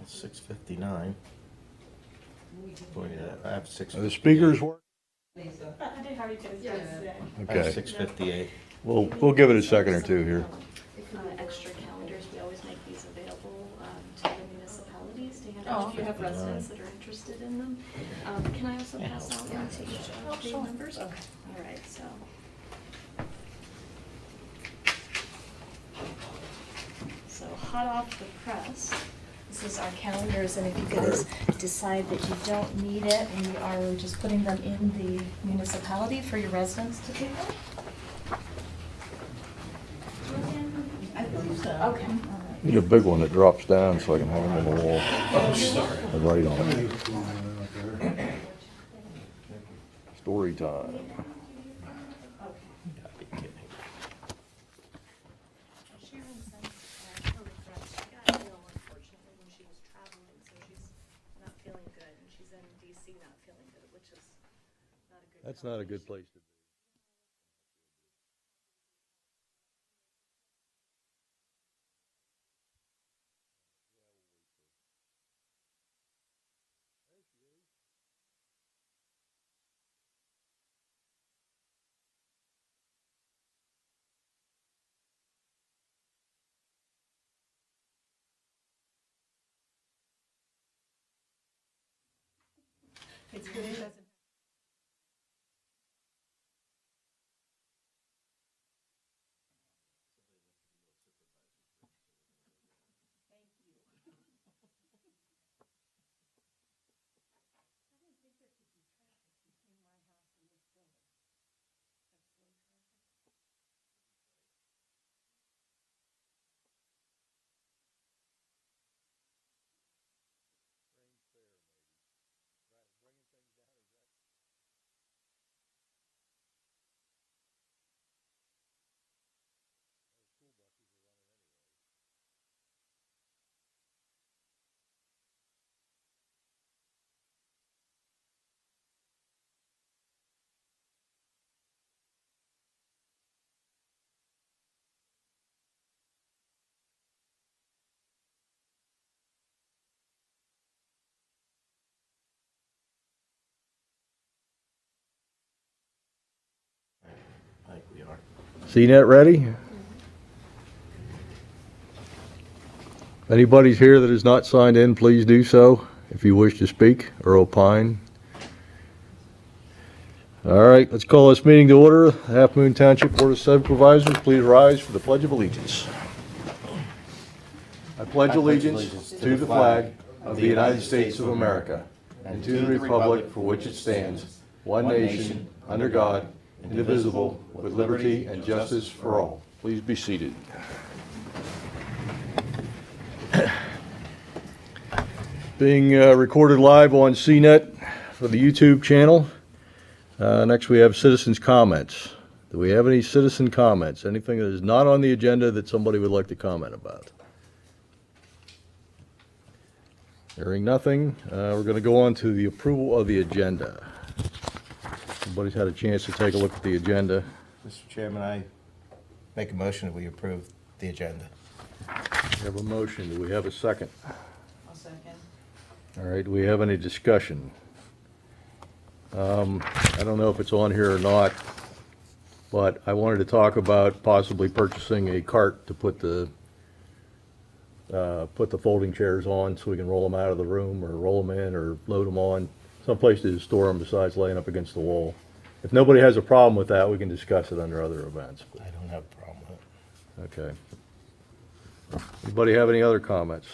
6:59. Boy, I have Are the speakers work? I did have you guys today. I have Okay. 6:58. We'll give it a second or two here. Extra calendars, we always make these available to the municipalities to hand out if you have residents that are interested in them. Can I also pass out one to each of the members? Okay. All right, so. So hot off the press, this is our calendars, and if you guys decide that you don't need it, we are just putting them in the municipality for your residents to pick up. I believe so. Okay. Need a big one that drops down so I can hang them on the wall. Oh, sorry. And write on it. Story time. Gotta be kidding. Sharon sent her regrets. She got ill, unfortunately, when she was traveling, so she's not feeling good, and she's in DC not feeling good, which is not a good. That's not a good place to be. It's good it doesn't. I think we are. CNET ready? If anybody's here that is not signed in, please do so if you wish to speak or opine. All right, let's call this meeting to order. Halfmoon Township Board of Supervisors, please rise for the Pledge of Allegiance. I pledge allegiance to the flag of the United States of America and to the republic for which it stands, one nation, under God, indivisible, with liberty and justice for all. Please be seated. Being recorded live on CNET for the YouTube channel. Next we have citizens' comments. Do we have any citizen comments? Anything that is not on the agenda that somebody would like to comment about? Hearing nothing, we're going to go on to the approval of the agenda. Everybody's had a chance to take a look at the agenda. Mr. Chairman, I make a motion that we approve the agenda. We have a motion. Do we have a second? I'll second. All right, do we have any discussion? I don't know if it's on here or not, but I wanted to talk about possibly purchasing a cart to put the folding chairs on so we can roll them out of the room or roll them in or load them on. Someplace to store them besides laying up against the wall. If nobody has a problem with that, we can discuss it under other events. I don't have a problem with it. Okay. Anybody have any other comments?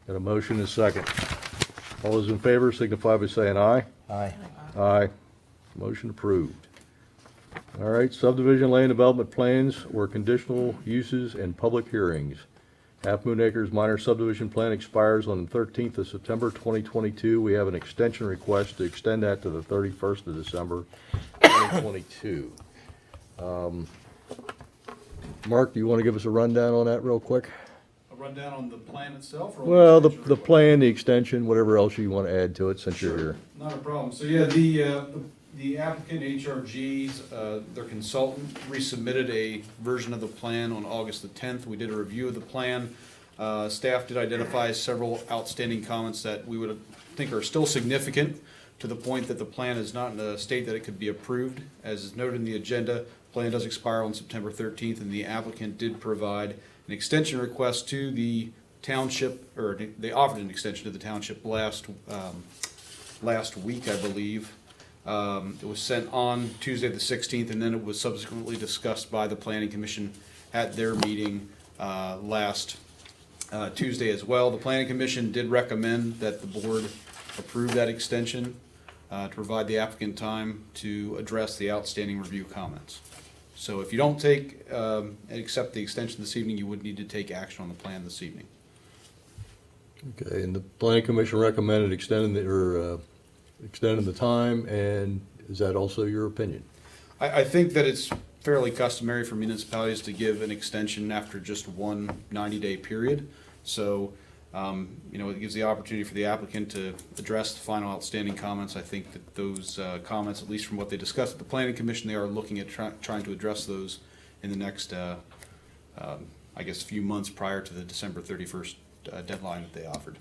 Got a motion and a second. All those in favor signify by saying aye. Aye. Aye. Motion approved. All right, subdivision land development plans or conditional uses and public hearings. Halfmoon Acres minor subdivision plan expires on the 13th of September 2022. We have an extension request to extend that to the 31st of December 2022. Mark, do you want to give us a rundown on that real quick? A rundown on the plan itself? Or on Well, the extension request? plan, the extension, whatever else you want to add to it since you're here. Not a problem. So yeah, the applicant, HRG's, their consultant resubmitted a version of the plan on August the 10th. We did a review of the plan. Staff did identify several outstanding comments that we would think are still significant, to the point that the plan is not in a state that it could be approved. As is noted in the agenda, plan does expire on September 13th, and the applicant did provide an extension request to the township, or they offered an extension to the township last week, I believe. It was sent on Tuesday the 16th, and then it was subsequently discussed by the Planning Commission at their meeting last Tuesday as well. The Planning Commission did recommend that the board approve that extension to provide the applicant time to address the outstanding review comments. So if you don't take and accept the extension this evening, you would need to take action on the plan this evening. Okay, and the planning commission recommended extending the time, and is that also your opinion? I think that it's fairly customary for municipalities to give an extension after just one 90-day period. So, it gives the opportunity for the applicant to address the final outstanding comments. I think that those comments, at least from what they discussed at the Planning Commission, they are looking at trying to address those in the next, few months prior to the December 31st deadline that they offered.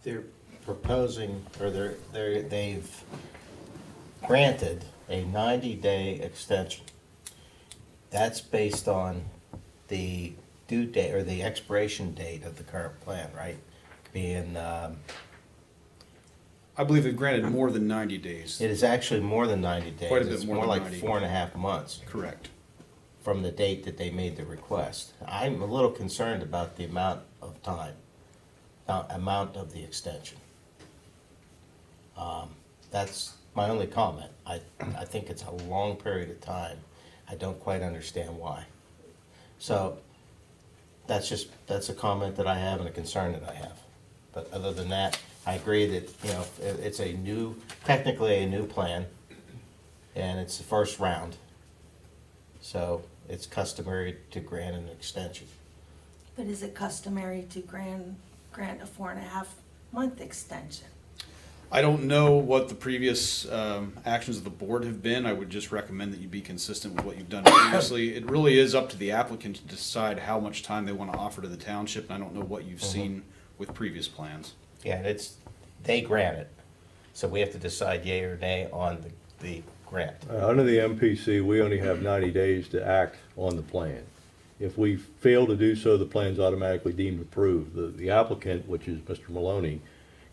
They're proposing, or they've granted a 90-day extension. That's based on the due date, or the expiration date of the current plan, right? Being, I believe they've granted more than 90 days. it is actually more than 90 days. Quite a bit It's more than like 90. 4.5 months Correct. from the date that they made the request. I'm a little concerned about the amount of time, amount of the extension. That's my only comment. I think it's a long period of time. I don't quite understand why. So that's a comment that I have and a concern that I have. But other than that, I agree that, it's technically a new plan, and it's the first round. So it's customary to grant an extension. But is it customary to grant a 4.5-month extension? I don't know what the previous actions of the board have been. I would just recommend that you be consistent with what you've done previously. It really is up to the applicant to decide how much time they want to offer to the township, and I don't know what you've seen with previous plans. Yeah, they grant it. So we have to decide yea or nay on the grant. Under the MPC, we only have 90 days to act on the plan. If we fail to do so, the plan's automatically deemed approved. The applicant, which is Mr. Maloney,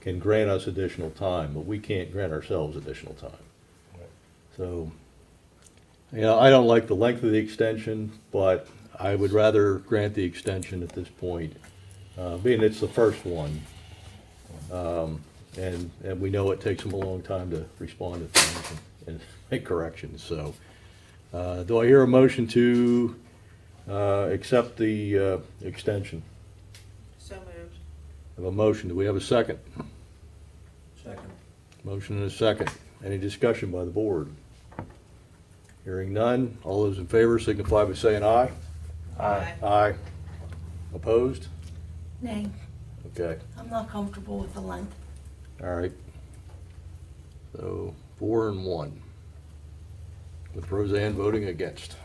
can grant us additional time, but we can't grant ourselves additional time. So, I don't like the length of the extension, but I would rather grant the extension at this point, being it's the first one. And we know it takes them a long time to respond to things and make corrections, so. Do I hear a motion to accept the extension? So moved. I have a motion. Do we have a second? Second. Motion and a second. Any discussion by the board? Hearing none. All those in favor signify by saying aye. Aye. Aye. Opposed? Nay, Okay, I'm not comfortable with the length. all right. So 4 and 1, with Roseanne voting against.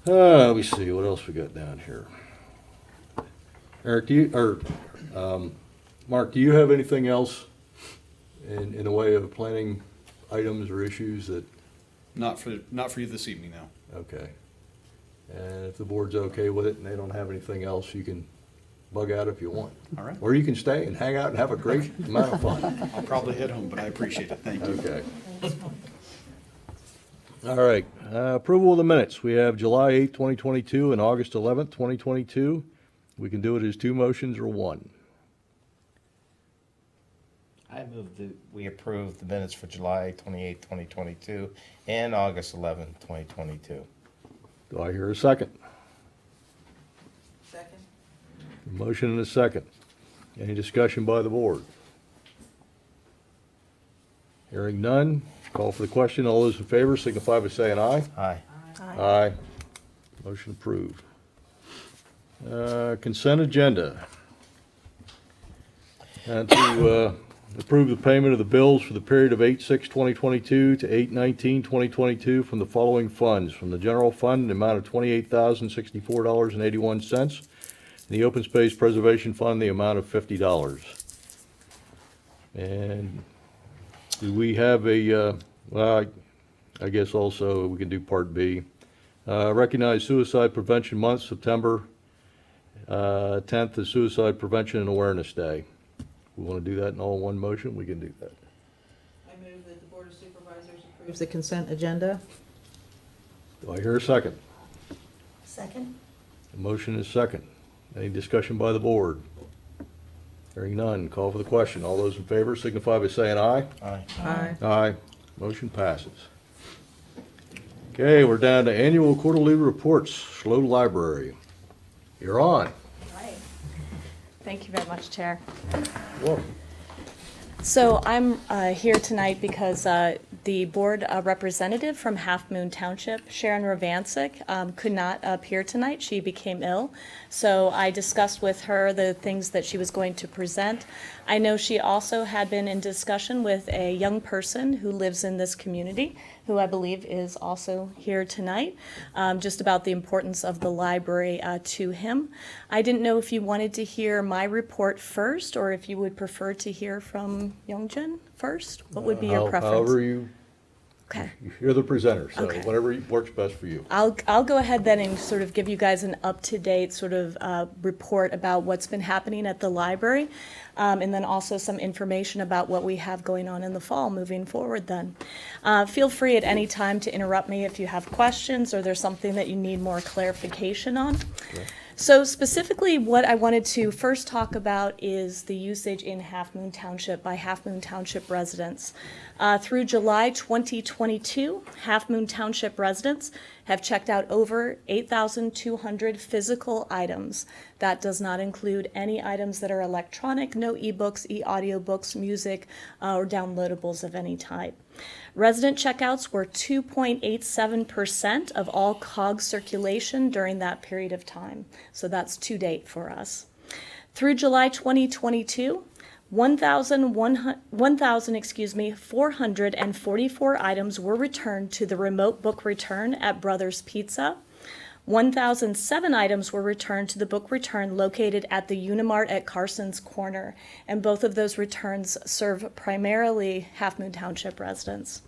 Let me see, what else we got down here? Eric, Mark, do you have anything else in the way of planning items or issues that, Not for you this evening, no. okay. And if the board's okay with it and they don't have anything else, you can bug out if you want. All right. Or you can stay and hang out and have a great amount of fun. I'll probably head home, but I appreciate it. Thank you. Okay. All right, approval of the minutes. We have July 8th, 2022 and August 11th, 2022. We can do it as 2 motions or 1. I move that we approve the minutes for July 28, 2022, and August 11, 2022. Do I hear a second? Second. Motion and a second. Any discussion by the board? Hearing none, call for the question. All those in favor signify by saying aye. Aye. Aye. Motion approved. Consent agenda. And to Approve the payment of the bills for the period of 8/6/2022 to 8/19/2022 from the following funds. From the general fund, in the amount of $28,064.81. The Open Space Preservation Fund, the amount of $50. And do we have a, well, I guess also we can do Part B. Recognize Suicide Prevention Month, September 10th is Suicide Prevention and Awareness Day. We want to do that in all one motion, we can do that. I move that the Board of Supervisors approves the consent agenda. Do I hear a second? Second? The motion is second. Any discussion by the board? Hearing none, call for the question. All those in favor signify by saying aye. Aye. Aye. Aye. Motion passes. Okay, we're down to annual quarterly reports, SLO Library. You're on. Right. Thank you very much, Chair. Whoa. So I'm here tonight because the board representative from Halfmoon Township, Sharon Ravancic, could not appear tonight. She became ill. So I discussed with her the things that she was going to present. I know she also had been in discussion with a young person who lives in this community, who I believe is also here tonight, just about the importance of the library to him. I didn't know if you wanted to hear my report first, or if you would prefer to hear from Youngjin first. What would be your preference? However you, Okay. you're the presenter, so Okay. whatever works best for you. I'll go ahead then and sort of give you guys an up-to-date sort of report about what's been happening at the library, and then also some information about what we have going on in the fall moving forward then. Feel free at any time to interrupt me if you have questions or there's something that you need more clarification on. Okay. So specifically, what I wanted to first talk about is the usage in Halfmoon Township by Halfmoon Township residents. Through July 2022, Halfmoon Township residents have checked out over 8,200 physical items. That does not include any items that are electronic, no e-books, e-audiobooks, music, or downloadables of any type. Resident checkouts were 2.87% of all COG circulation during that period of time. So that's to date for us. Through July 2022, 444 items were returned to the remote book return at Brothers Pizza. 1,007 items were returned to the book return located at the Unimart at Carson's Corner, and both of those returns serve primarily Halfmoon Township residents.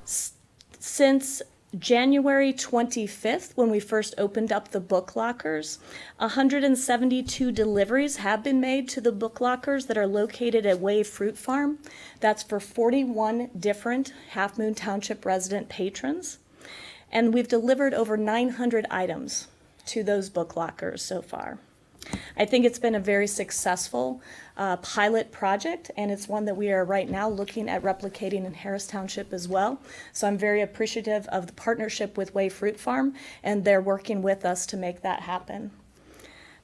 Since January 25th, when we first opened up the book lockers, 172 deliveries have been made to the book lockers that are located at Waiver Fruit Farm. That's for 41 different Halfmoon Township resident patrons. And we've delivered over 900 items to those book lockers so far. I think it's been a very successful pilot project, and it's one that we are right now looking at replicating in Harris Township as well. So I'm very appreciative of the partnership with Waiver Fruit Farm, and they're working with us to make that happen.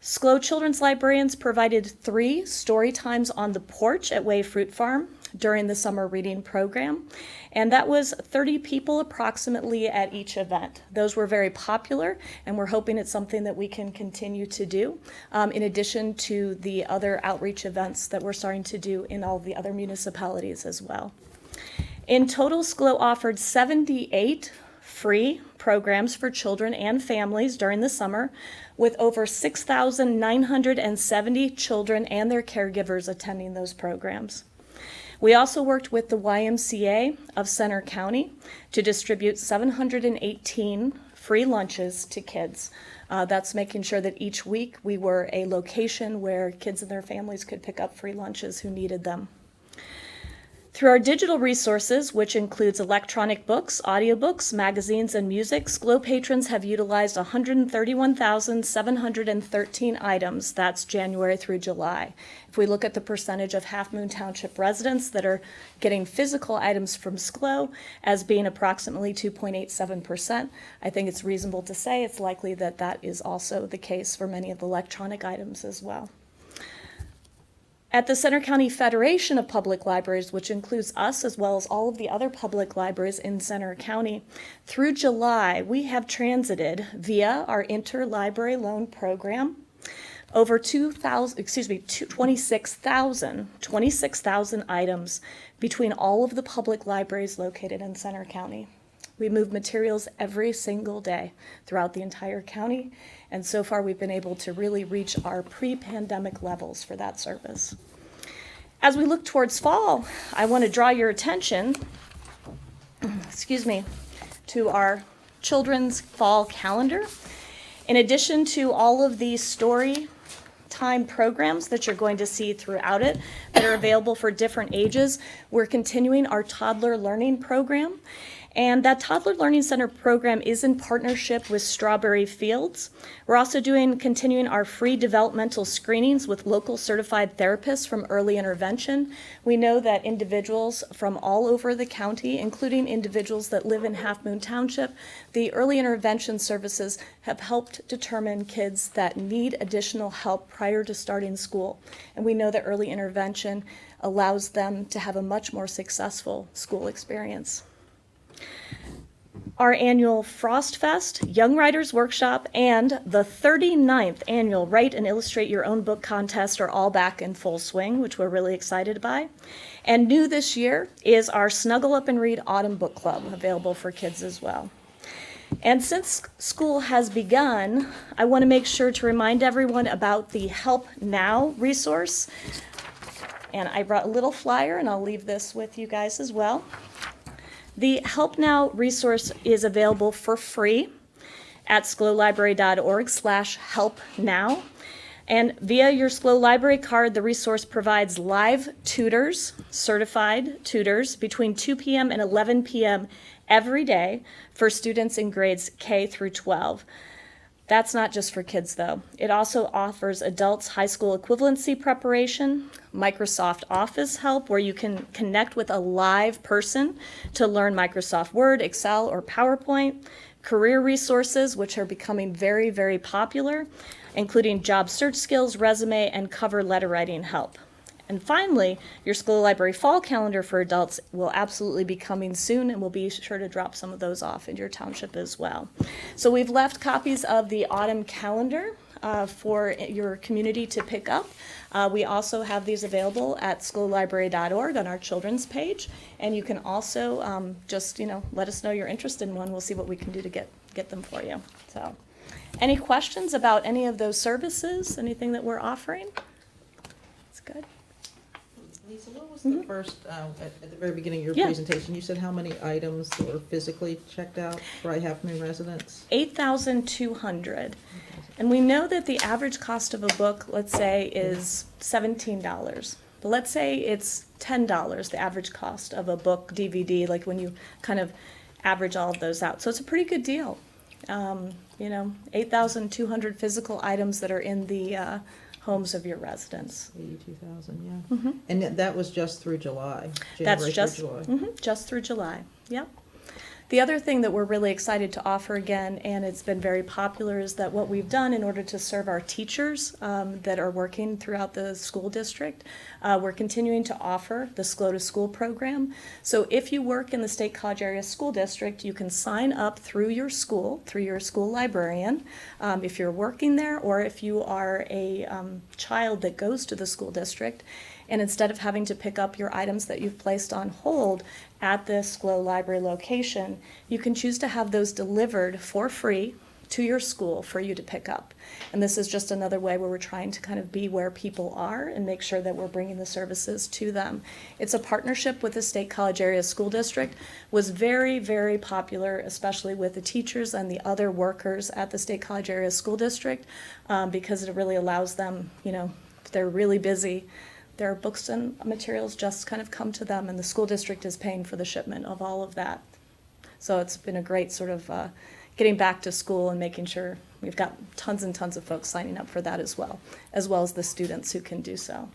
SCLO Children's Librarians provided 3 story times on the porch at Waiver Fruit Farm during the summer reading program, and that was 30 people approximately at each event. Those were very popular, and we're hoping it's something that we can continue to do, in addition to the other outreach events that we're starting to do in all the other municipalities as well. In total, SCLO offered 78 free programs for children and families during the summer, with over 6,970 children and their caregivers attending those programs. We also worked with the YMCA of Center County to distribute 718 free lunches to kids. That's making sure that each week we were a location where kids and their families could pick up free lunches who needed them. Through our digital resources, which includes electronic books, audiobooks, magazines, and music, SCLO patrons have utilized 131,713 items. That's January through July. If we look at the percentage of Halfmoon Township residents that are getting physical items from SCLO as being approximately 2.87%, I think it's reasonable to say it's likely that that is also the case for many of the electronic items as well. At the Center County Federation of Public Libraries, which includes us as well as all of the other public libraries in Center County, through July, we have transited via our interlibrary loan program over 26,000 items between all of the public libraries located in Center County. We move materials every single day throughout the entire county, and so far we've been able to really reach our pre-pandemic levels for that service. As we look towards fall, I want to draw your attention, to our children's fall calendar. In addition to all of the story time programs that you're going to see throughout it that are available for different ages, we're continuing our toddler learning program. And that Toddler Learning Center program is in partnership with Strawberry Fields. We're also continuing our free developmental screenings with local certified therapists from early intervention. We know that individuals from all over the county, including individuals that live in Halfmoon Township, the early intervention services have helped determine kids that need additional help prior to starting school. And we know that early intervention allows them to have a much more successful school experience. Our annual Frost Fest, Young Writers Workshop, and the 39th annual Write and Illustrate Your Own Book Contest are all back in full swing, which we're really excited by. And new this year is our Snuggle Up and Read Autumn Book Club, available for kids as well. And since school has begun, I want to make sure to remind everyone about the Help Now resource. And I brought a little flyer, and I'll leave this with you guys as well. The Help Now resource is available for free at sclolibrary.org/helpnow. And via your SCLO Library card, the resource provides live tutors, certified tutors, between 2 p.m. and 11 p.m. every day for students in grades K through 12. That's not just for kids, though. It also offers adults high school equivalency preparation, Microsoft Office help, where you can connect with a live person to learn Microsoft Word, Excel, or PowerPoint, career resources, which are becoming very, very popular, including job search skills, resume, and cover letter writing help. And finally, your SCLO Library fall calendar for adults will absolutely be coming soon, and we'll be sure to drop some of those off in your township as well. So we've left copies of the autumn calendar for your community to pick up. We also have these available at sclolibrary.org on our children's page, and you can also just let us know you're interested in one. We'll see what we can do to get them for you. So, any questions about any of those services? Anything that we're offering? That's good. Lisa, what was the first, at the very beginning of your Yeah. presentation, you said how many items were physically checked out by Half Moon residents? 8,200. And we know that the average cost of a book, let's say, is $17. But let's say it's $10, the average cost of a book, DVD, like when you kind of average all of those out. So it's a pretty good deal. 8,200 physical items that are in the homes of your residents. 82,000, yeah. Mhm. And that was just through July? That's January just, through July. just through July, yep. The other thing that we're really excited to offer again, and it's been very popular, is that what we've done in order to serve our teachers that are working throughout the school district, we're continuing to offer the SCLO to School program. So if you work in the State College Area School District, you can sign up through your school librarian, if you're working there, or if you are a child that goes to the school district. And instead of having to pick up your items that you've placed on hold at the SCLO library location, you can choose to have those delivered for free to your school for you to pick up. And this is just another way where we're trying to kind of be where people are and make sure that we're bringing the services to them. It's a partnership with the State College Area School District, was very, very popular, especially with the teachers and the other workers at the State College Area School District, because it really allows them, if they're really busy, their books and materials just kind of come to them, and the school district is paying for the shipment of all of that. So it's been a great sort of getting back to school and making sure we've got tons and tons of folks signing up for that as well as the students who can do so.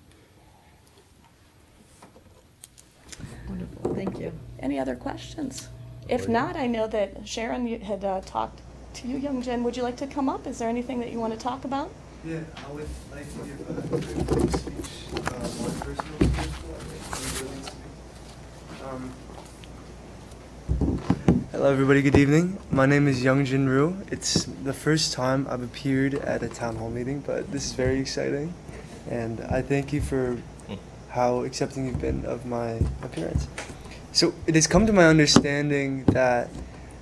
Wonderful, thank you. Any other questions? If not, I know that Sharon had talked to you, Young Jen. Would you like to come up? Is there anything that you want to talk about? Yeah, I would like to give a quick speech, more personal speech, Hello, everybody. Good evening. My name is Youngjin Ryu. It's the first time I've appeared at a town hall meeting, but this is very exciting, and I thank you for how accepting you've been of my appearance. So it has come to my understanding that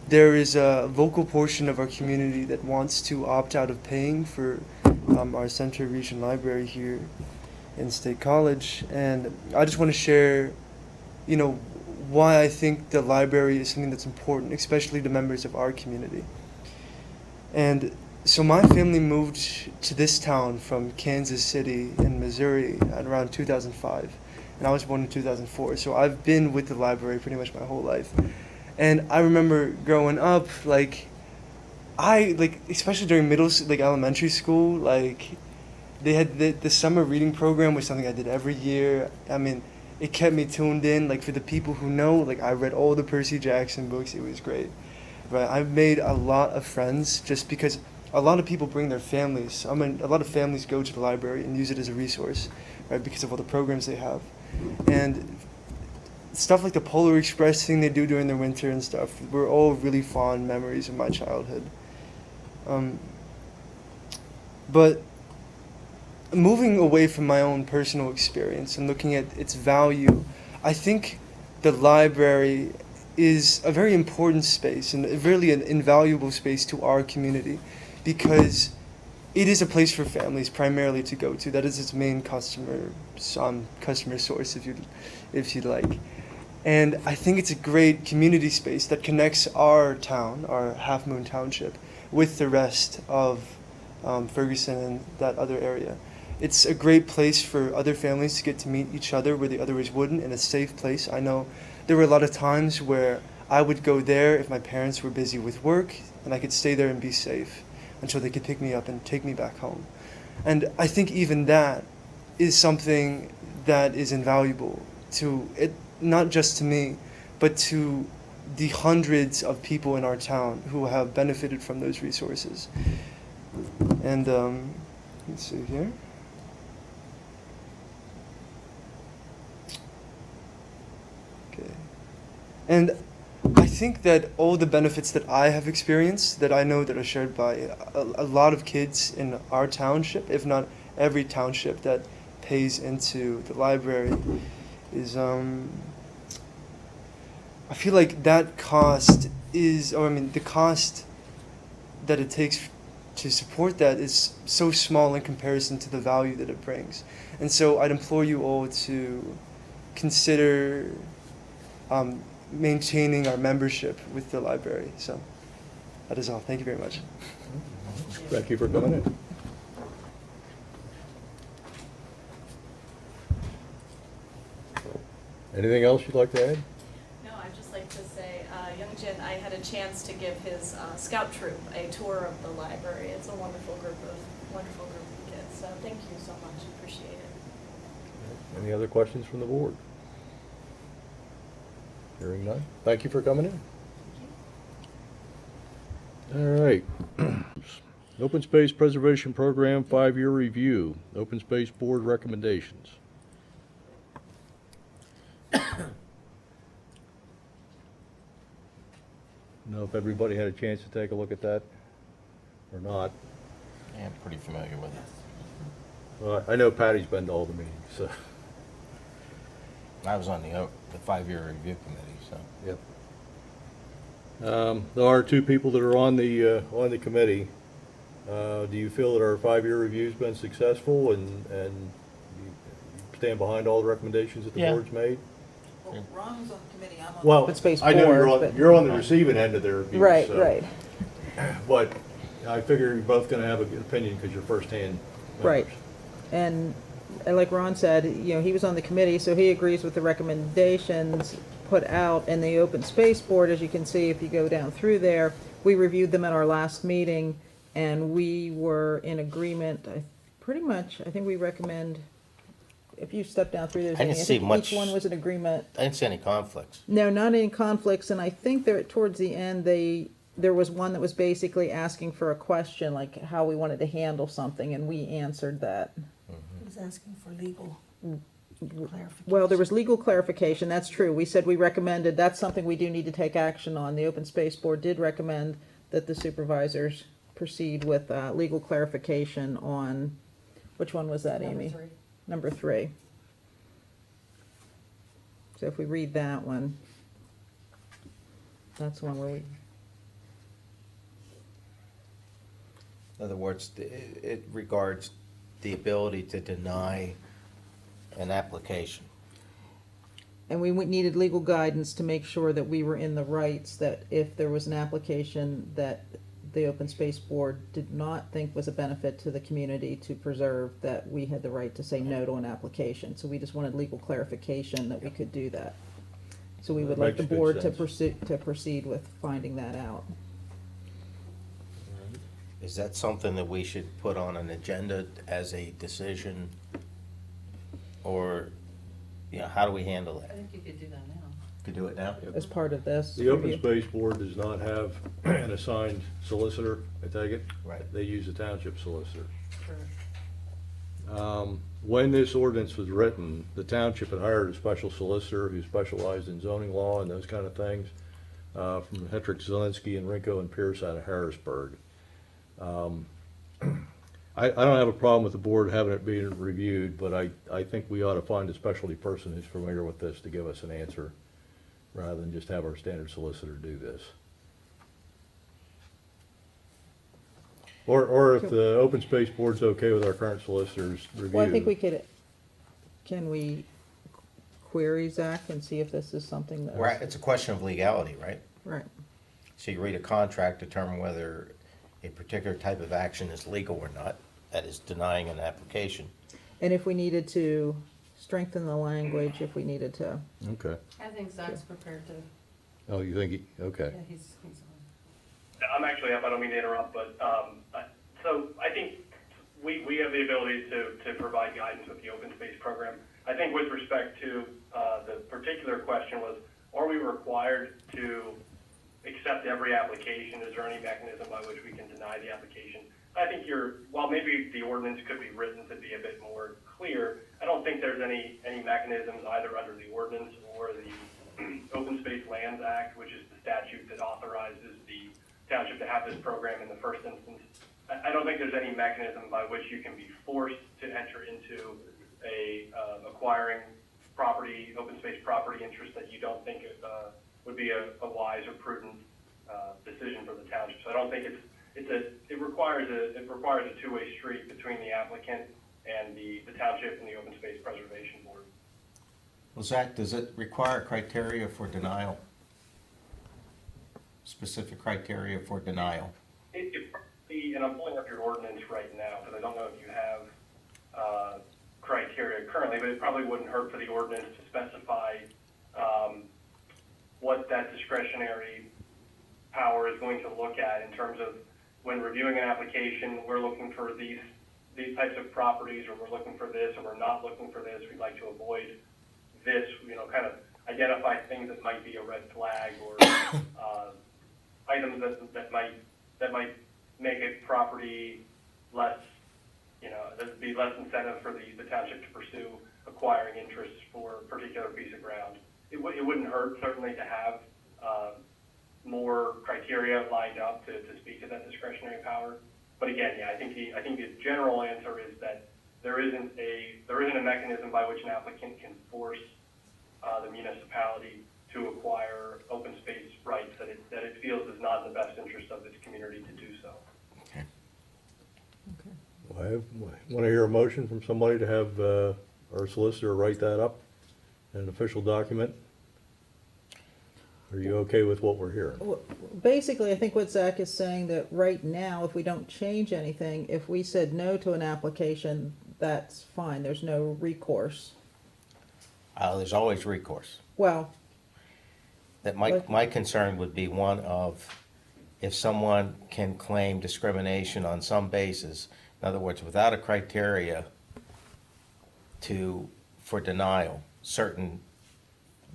there is a vocal portion of our community that wants to opt out of paying for our Central Region Library here in State College, and I just want to share, why I think the library is something that's important, especially to members of our community. And so my family moved to this town from Kansas City in Missouri at around 2005, and I was born in 2004. So I've been with the library pretty much my whole life. And I remember growing up, especially during elementary school, they had the summer reading program was something I did every year. I mean, it kept me tuned in. For the people who know, I read all the Percy Jackson books. It was great. But I've made a lot of friends just because a lot of people bring their families. I mean, a lot of families go to the library and use it as a resource, right, because of all the programs they have. And stuff like the Polar Express thing they do during the winter and stuff were all really fond memories of my childhood. But moving away from my own personal experience and looking at its value, I think the library is a very important space and really an invaluable space to our community because it is a place for families primarily to go to. That is its main customer source, if you'd like. And I think it's a great community space that connects our town, our Halfmoon Township, with the rest of Ferguson and that other area. It's a great place for other families to get to meet each other where the others wouldn't, in a safe place. I know there were a lot of times where I would go there if my parents were busy with work, and I could stay there and be safe until they could pick me up and take me back home. And I think even that is something that is invaluable to it, not just to me, but to the hundreds of people in our town who have benefited from those resources. And let's see here. Okay. And I think that all the benefits that I have experienced, that I know that are shared by a lot of kids in our township, if not every township that pays into the library, is I feel like that cost is, the cost that it takes to support that is so small in comparison to the value that it brings. And so I'd implore you all to consider maintaining our membership with the library. So that is all. Thank you very much. Thank you for coming in. Anything else you'd like to add? No, I'd just like to say, Youngjin, I had a chance to give his scout troop a tour of the library. It's a wonderful group of kids. So thank you so much. Appreciate it. Any other questions from the board? Hearing none. Thank you for coming in. All right. Open Space Preservation Program 5-year review. Open Space Board recommendations. Know if everybody had a chance to take a look at that or not. Yeah, I'm pretty familiar with it. Well, I know Patty's been to all the meetings, so. I was on the 5-year review committee, so. Yep. There are 2 people that are on the committee. Do you feel that our 5-year review's been successful and you stand behind all the recommendations that the Yeah. board's made? Well, Ron was on the committee, I'm on Well, the open space I know board. you're on the receiving end of their review. Right, so- right, But I figure you're both gonna have a good opinion because you're firsthand members. right. And like Ron said, he was on the committee, so he agrees with the recommendations put out in the open space board. As you can see, if you go down through there, we reviewed them at our last meeting, and we were in agreement. I think we recommend, if you step down through there, I didn't see much. each one was in agreement. I didn't see any conflicts. No, not any conflicts, and I think there, towards the end, there was one that was basically asking for a question, like how we wanted to handle something, and we answered that. He was asking for legal Well, there was legal clarification, that's true. We said we recommended, that's something we do need to take action on. The Open Space Board did recommend that the supervisors proceed with legal clarification on, which one was that, Amy? Number 3. So if we read that one, that's the one where we, In other words, it regards the ability to deny an application. and we needed legal guidance to make sure that we were in the rights, that if there was an application that the Open Space Board did not think was a benefit to the community to preserve, that we had the right to say no to an application. So we just wanted legal clarification that we could do that. So we would like the Makes good board to sense. proceed with finding that out. Is that something that we should put on an agenda as a decision? Or, how do we handle that? I think you could do that now. Could do it now? As part of this The Open review. Space Board does not have an assigned solicitor, I take it? Right. They use a township solicitor. For When this ordinance was written, the township had hired a special solicitor who specialized in zoning law and those kind of things, from Hetrick Zelinski and Rinko and Pierce out of Harrisburg. I don't have a problem with the board having it being reviewed, but I think we ought to find a specialty person who's familiar with this to give us an answer, rather than just have our standard solicitor do this. Or if the Open Space Board's okay with our current solicitor's review. Well, I think we could, can we query Zach and see if this is something that? Right, it's a question of legality, right? Right. So you read a contract, determine whether a particular type of action is legal or not, that is denying an application. And if we needed to strengthen the language, if we needed to. Okay. I think Zach's prepared to, Oh, you think, okay. yeah, he's on. I'm actually up, I don't mean to interrupt, but, so I think we have the ability to provide guidance with the open space program. I think with respect to, the particular question was, are we required to accept every application? Is there any mechanism by which we can deny the application? I think while maybe the ordinance could be written to be a bit more clear, I don't think there's any mechanisms either under the ordinance or the Open Space Lands Act, which is the statute that authorizes the township to have this program in the first instance. I don't think there's any mechanism by which you can be forced to enter into acquiring property, open space property interest that you don't think would be a wise or prudent decision for the township. So I don't think it requires a two-way street between the applicant and the township and the Open Space Preservation Board. Well, Zach, does it require criteria for denial? Specific criteria for denial? And I'm pulling up your ordinance right now, because I don't know if you have criteria currently, but it probably wouldn't hurt for the ordinance to specify what that discretionary power is going to look at in terms of when reviewing an application, we're looking for these types of properties, or we're looking for this, or we're not looking for this, we'd like to avoid this, kind of identify things that might be a red flag, or items that might make a property less, there'd be less incentive for the township to pursue acquiring interests for a particular piece of ground. It wouldn't hurt certainly to have more criteria lined up to speak to that discretionary power. But again, I think the general answer is that there isn't a mechanism by which an applicant can force the municipality to acquire open space rights that it feels is not in the best interest of its community to do so. Okay. Well, I want to hear a motion from somebody to have our solicitor write that up in an official document. Are you okay with what we're hearing? Well, basically, I think what Zach is saying, that right now, if we don't change anything, if we said no to an application, that's fine, there's no recourse. There's always recourse. Well, That my concern would be one of, if someone can claim discrimination on some basis, in other words, without a criteria for denial, certain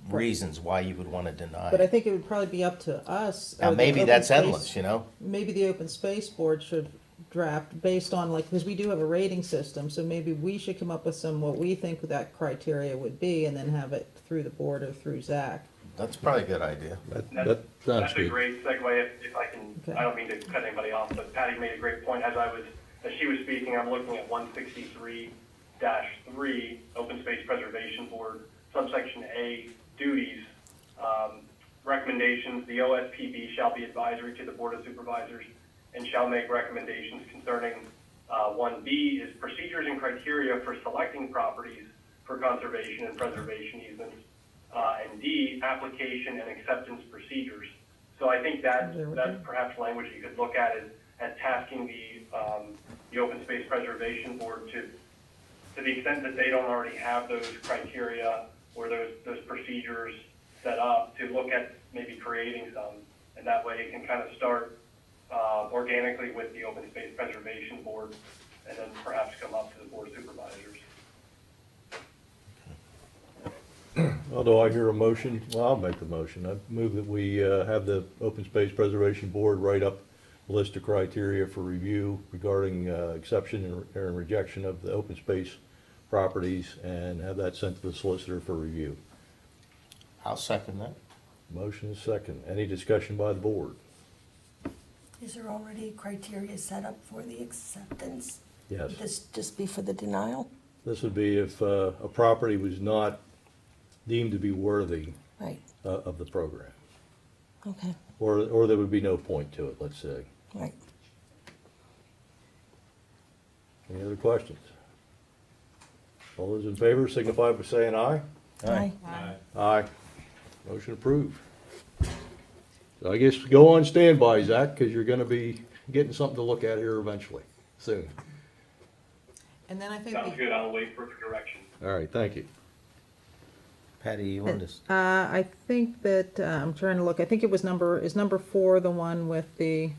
reasons why you would want to deny but I it. think it would probably be up to us. Now, or the maybe Open that's Space- endless, Maybe the Open Space Board should draft based on like, because we do have a rating system, so maybe we should come up with some, what we think that criteria would be, and then have it through the board or through Zach. That's probably a good idea. That That's, sounds that's a good. great segue, if I can, Okay. I don't mean to cut anybody off, but Patty made a great point. As she was speaking, I'm looking at 163-3, Open Space Preservation Board, subsection A, duties. Recommendations, the OSPB shall be advisory to the Board of Supervisors and shall make recommendations concerning, 1B is procedures and criteria for selecting properties for conservation and preservation easements. And D, application and acceptance procedures. So I think that's perhaps language you could look at as tasking the Open Space Preservation Board to the extent that they don't already have those criteria or those procedures set up, to look at maybe creating some, and that way it can kind of start organically with the Open Space Preservation Board, and then perhaps come up to the Board of Supervisors. Well, do I hear a motion? Well, I'll make the motion. I move that we have the Open Space Preservation Board write up a list of criteria for review regarding exception and rejection of the open space properties, and have that sent to the solicitor for review. I'll second that. Motion is second. Any discussion by the board? Is there already criteria set up for the acceptance? Yes. Would this just be for the denial? This would be if a property was not deemed to be worthy Right, of the program, okay, or there would be no point to it, let's say. right. Any other questions? All those in favor signify by saying aye. Aye. Aye. Motion approved. So I guess go on standby, Zach, because you're gonna be getting something to look at here eventually, soon. And then I think Sounds good, I'll wait for direction. All right, thank you. Patty, you want to? I think that, I'm trying to look, I think it was number 4, the one with the,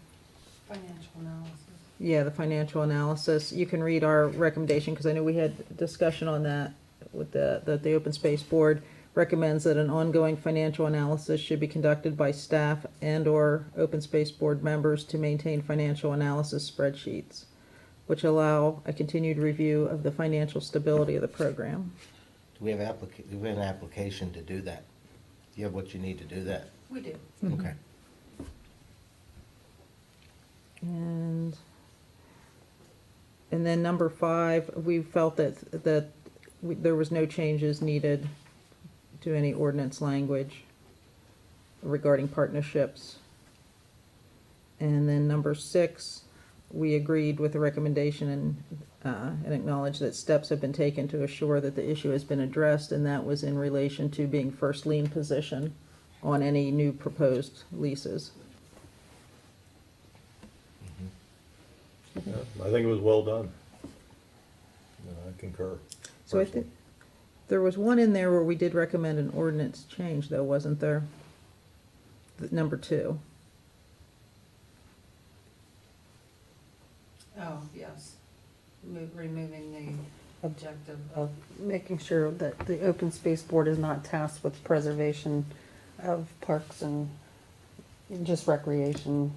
Financial analysis. yeah, the financial analysis. You can read our recommendation, because I know we had discussion on that with that the Open Space Board recommends that an ongoing financial analysis should be conducted by staff and/or Open Space Board members to maintain financial analysis spreadsheets, which allow a continued review of the financial stability of the program. Do we have an application to do that? Do you have what you need to do that? We do. Okay. And then number 5, we felt that there was no changes needed to any ordinance language regarding partnerships. And then number 6, we agreed with the recommendation and acknowledged that steps have been taken to assure that the issue has been addressed, and that was in relation to being first lien position on any new proposed leases. Yeah, I think it was well done. I concur. So I think there was one in there where we did recommend an ordinance change, though, wasn't there? Number 2. Oh, yes. Removing the objective of making sure that the Open Space Board is not tasked with preservation of parks and just recreation.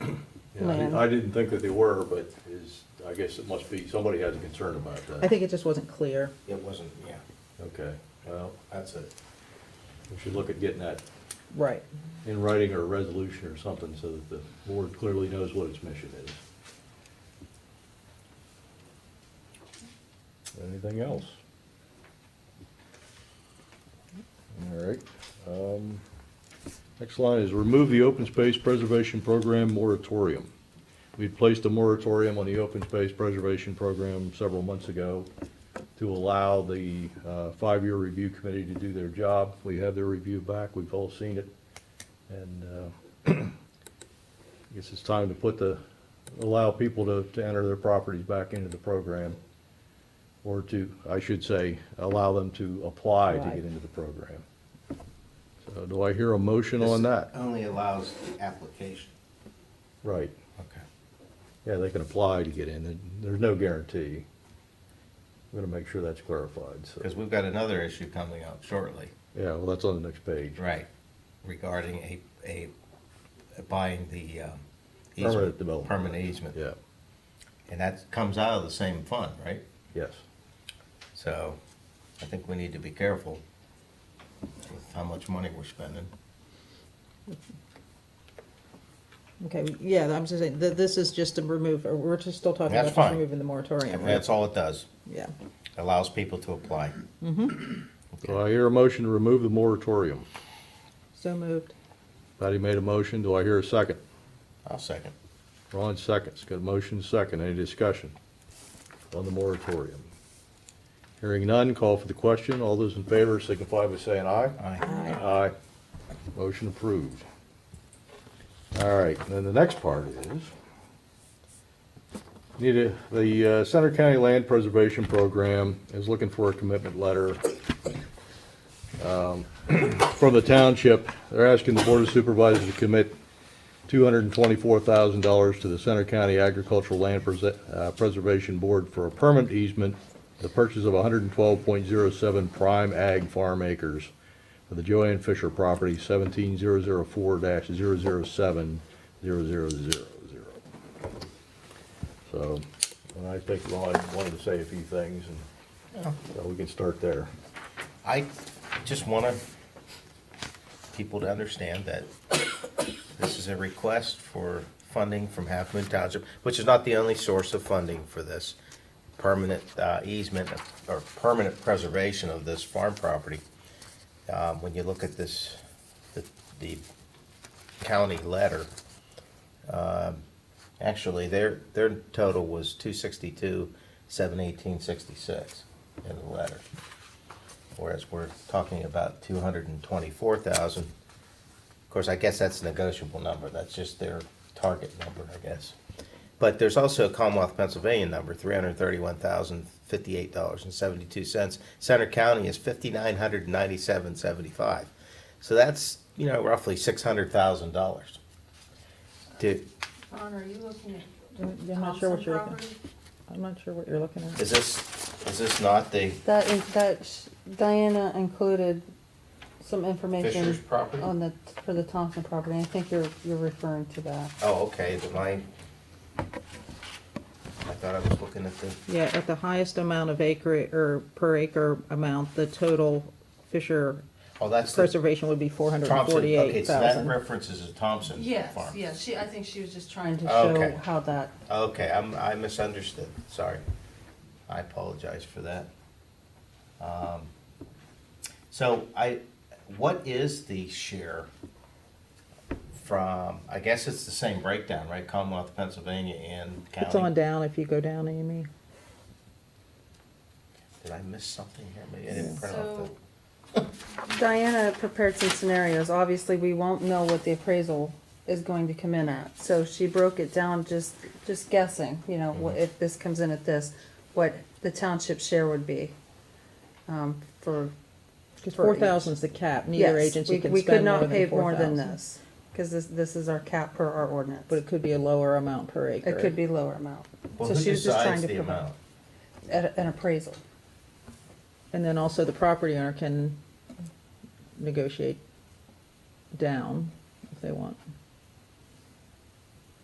Yeah, Land. I didn't think that they were, but I guess it must be, somebody has a concern about that. I think it just wasn't clear. It wasn't, yeah, Okay, well, that's it. we should look at getting that Right. in writing or a resolution or something so that the board clearly knows what its mission is. Anything else? All right. Next line is remove the open space preservation program moratorium. We placed a moratorium on the open space preservation program several months ago to allow the 5-year review committee to do their job. We have their review back, we've all seen it. And I guess it's time to allow people to enter their properties back into the program. Or to, I should say, allow them to apply to Right. get into the program. So do I hear a motion on that? This only allows the application. Right. Okay. Yeah, they can apply to get in, and there's no guarantee. I'm gonna make sure that's clarified, so. Because we've got another issue coming up shortly. Yeah, well, that's on the next page. Right. Regarding buying the Permanent development. Permanent easement. Yeah, And that comes out of the same fund, right? yes. So I think we need to be careful with how much money we're spending. Okay, yeah, I'm just saying, this is just to remove, or we're just still talking That's about just fine. removing the moratorium, And right? that's all it does. Yeah. Allows people to apply. Do I hear a motion to remove the moratorium? So moved. Patty made a motion. Do I hear a second? I'll second. Ron seconds. Got a motion second. Any discussion on the moratorium? Hearing none, call for the question. All those in favor signify by saying aye. Aye. Aye. Motion approved. All right, and then the next part is, the Center County Land Preservation Program is looking for a commitment letter from the township. They're asking the Board of Supervisors to commit $224,000 to the Center County Agricultural Land Preservation Board for a permanent easement, the purchase of 112.07 prime ag farm acres for the Joanne Fisher property, 17004-007-0000. So, and I think Ron wanted to say a few things, and so we can start there. I just want people to understand that this is a request for funding from Halfmoon Township, which is not the only source of funding for this permanent easement or permanent preservation of this farm property. When you look at this, the county letter, actually their total was 262,718.66 in the letter, whereas we're talking about 224,000. Of course, I guess that's a negotiable number. That's just their target number, I guess. But there's also a Commonwealth, Pennsylvania number, $331,058.72. Center County is $5,997.75. So that's, roughly $600,000. Ron, are you looking at I'm not sure what you're looking, property? I'm not sure what you're looking at. Is this not the Diana included some information Fisher's property? for the Thompson property. I think you're referring to that. Oh, okay, I thought I was looking at the, Yeah, at the highest amount of acre, or per acre amount, the total Fisher oh, that's the preservation would be Thompson, okay, so that 448,000. references a Thompson farm. Yes, I think she was just trying to Okay. show how that, Okay, I misunderstood, sorry. I apologize for that. So what is the share from, I guess it's the same breakdown, right? Commonwealth, Pennsylvania and county? It's on down, if you go down, Amy. Did I miss something here? Maybe I didn't print off Diana prepared some scenarios. Obviously, we won't know what the appraisal is going to come in at. So she broke it down, just guessing, if this comes in at this, what the township share would be, for. Because for 4,000 is the cap, neither Yes, agency can we could spend not more pay than more than 4,000. this, because this is our cap per our ordinance. But it could be a lower amount per acre. It could be lower amount. Well, So who she was just trying decides to the provide amount? an appraisal. And then also the property owner can negotiate down if they want.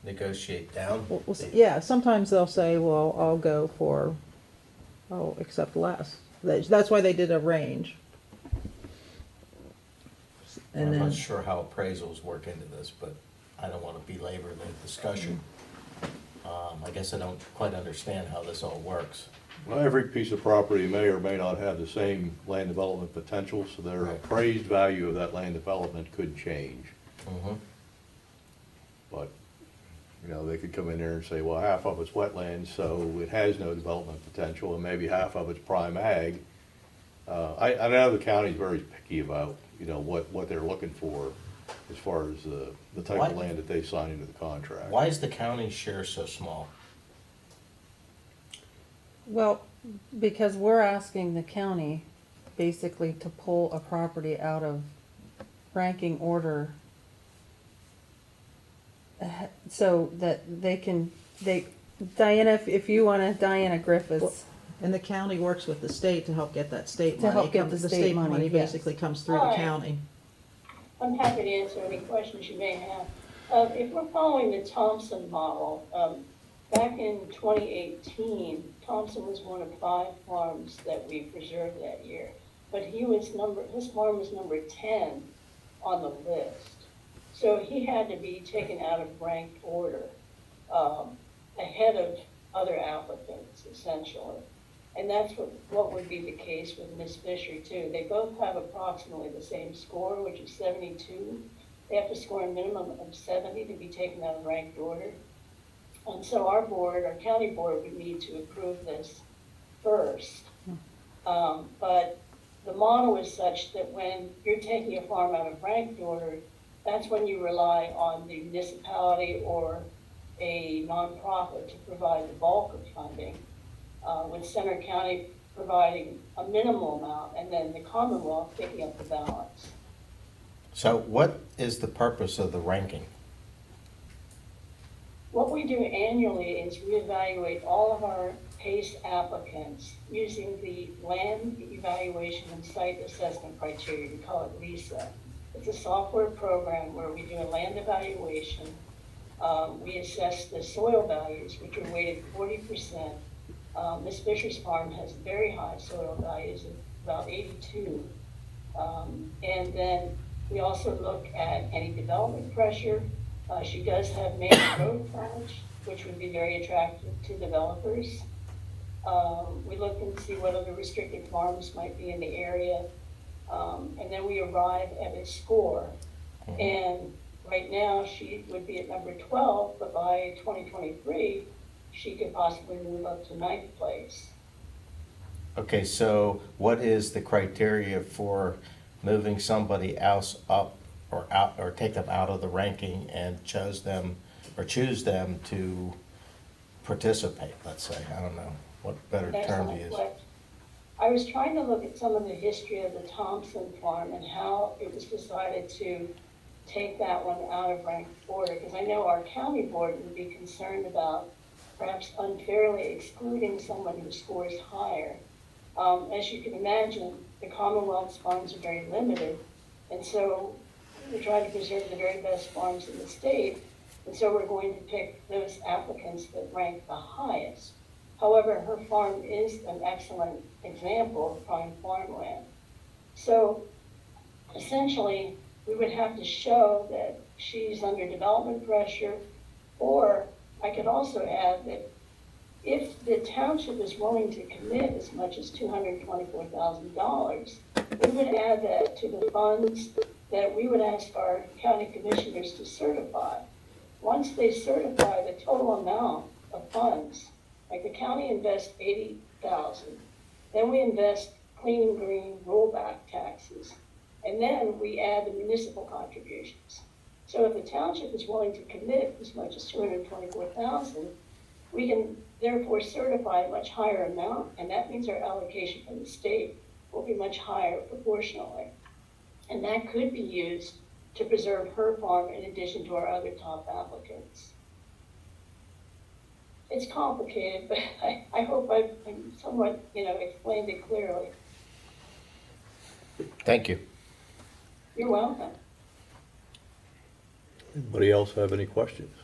Negotiate down? Yeah, sometimes they'll say, well, I'll accept less. That's why they did a range. And I'm then, not sure how appraisals work into this, but I don't want to belabor the discussion. I guess I don't quite understand how this all works. Well, every piece of property may or may not have the same land development potential, so their Right. appraised value of that land development could change. Mhm. But, they could come in there and say, well, half of it's wetlands, so it has no development potential, and maybe half of it's prime ag. I know the county's very picky about, what they're looking for as far as the type of Why- land that they sign into the contract. Why is the county share so small? Well, because we're asking the county basically to pull a property out of ranking order so that Diana, if you wanna, Diana Griffiths, and the county works with the state to help get that state To money. help get the state money, yes. basically comes through the Alright. county. I'm happy to answer any questions you may have. If we're following the Thompson model, back in 2018, Thompson was one of 5 farms that we preserved that year. But his farm was number 10 on the list. So he had to be taken out of ranked order, ahead of other applicants, essentially. And that's what would be the case with Miss Fisher too. They both have approximately the same score, which is 72. They have to score a minimum of 70 to be taken out of ranked order. And so our county board would need to approve this first. But the model is such that when you're taking a farm out of ranked order, that's when you rely on the municipality or a nonprofit to provide the bulk of funding, with Center County providing a minimal amount and then the Commonwealth picking up the balance. So what is the purpose of the ranking? What we do annually is reevaluate all of our PACE applicants using the land evaluation and site assessment criteria. We call it Lease. It's a software program where we do a land evaluation. We assess the soil values, which are weighted 40%. Ms. Fisher's farm has very high soil values of about 82. And then we also look at any development pressure. She does have main road frontage, which would be very attractive to developers. We look and see what other restricted farms might be in the area. And then we arrive at a score. And right now, she would be at number 12, but by 2023, she could possibly move up to 9th place. Okay, so what is the criteria for moving somebody else up or out, or take them out of the ranking and choose them to participate, let's say? I don't know what better term to use. I was trying to look at some of the history of the Thompson farm and how it was decided to take that one out of ranked order, because I know our county board would be concerned about perhaps unfairly excluding someone who scores higher. As you can imagine, the Commonwealth's farms are very limited, and so we try to preserve the very best farms in the state, and so we're going to pick those applicants that rank the highest. However, her farm is an excellent example of prime farmland. So essentially, we would have to show that she's under development pressure, or I could also add that if the township is willing to commit as much as $224,000, we would add that to the funds that we would ask our county commissioners to certify. Once they certify the total amount of funds, like the county invests $80,000, then we invest clean and green rollback taxes, and then we add the municipal contributions. So if the township is willing to commit as much as $224,000, we can therefore certify a much higher amount, and that means our allocation from the state will be much higher proportionally. And that could be used to preserve her farm in addition to our other top applicants. It's complicated, but I hope I've somewhat, explained it clearly. Thank you. You're welcome. Anybody else have any questions?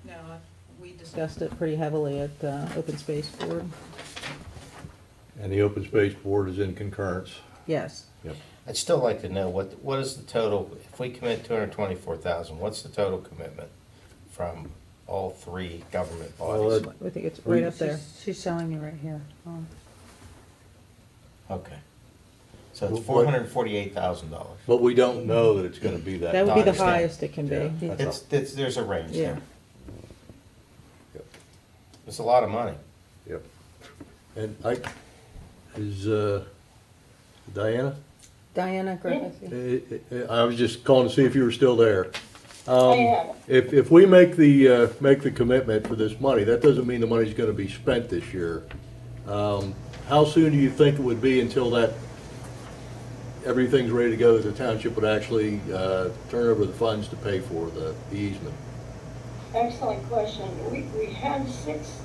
No, we discussed it pretty heavily at Open Space Board. And the Open Space Board is in concurrence. Yes. Yep. I'd still like to know what is the total, if we commit $224,000, what's the total commitment from all 3 government bodies? I think it's right up there. She's showing me right here. Okay. So it's $448,000. But we don't know that it's gonna be that. That would be I the understand. highest it can be. Yeah. There's a range Yeah. there. Yep. It's a lot of money. Yep. And Diana? Diana Griffith. I was just calling to see if you were still there. I am. If we make the commitment for this money, that doesn't mean the money's gonna be spent this year. How soon do you think it would be until that everything's ready to go, that the township would actually turn over the funds to pay for the easement? Excellent question. We have 6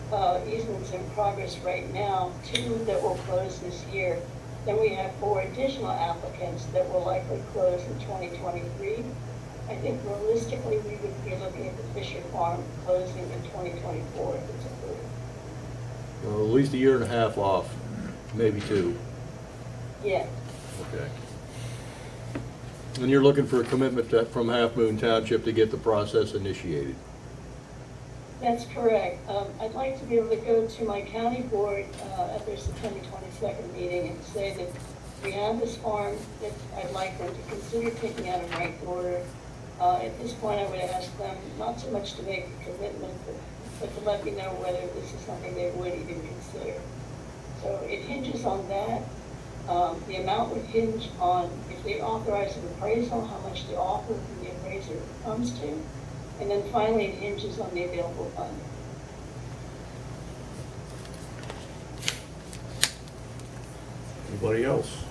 easements in progress right now, 2 that will close this year. Then we have 4 additional applicants that will likely close in 2023. I think realistically, we would be looking at the Fisher Farm closing in 2024 if it's approved. Well, at least a year and a half off, maybe 2. Yeah, Okay. And you're looking for a commitment from Halfmoon Township to get the process initiated? that's correct. I'd like to be able to go to my county board at their September 22nd meeting and say that we have this farm that I'd like them to consider taking out of ranked order. At this point, I would ask them not so much to make a commitment, but to let me know whether this is something they would even consider. So it hinges on that. The amount would hinge on if they authorize an appraisal, how much the offer from the appraiser comes to. And then finally, it hinges on the available funding. Anybody else?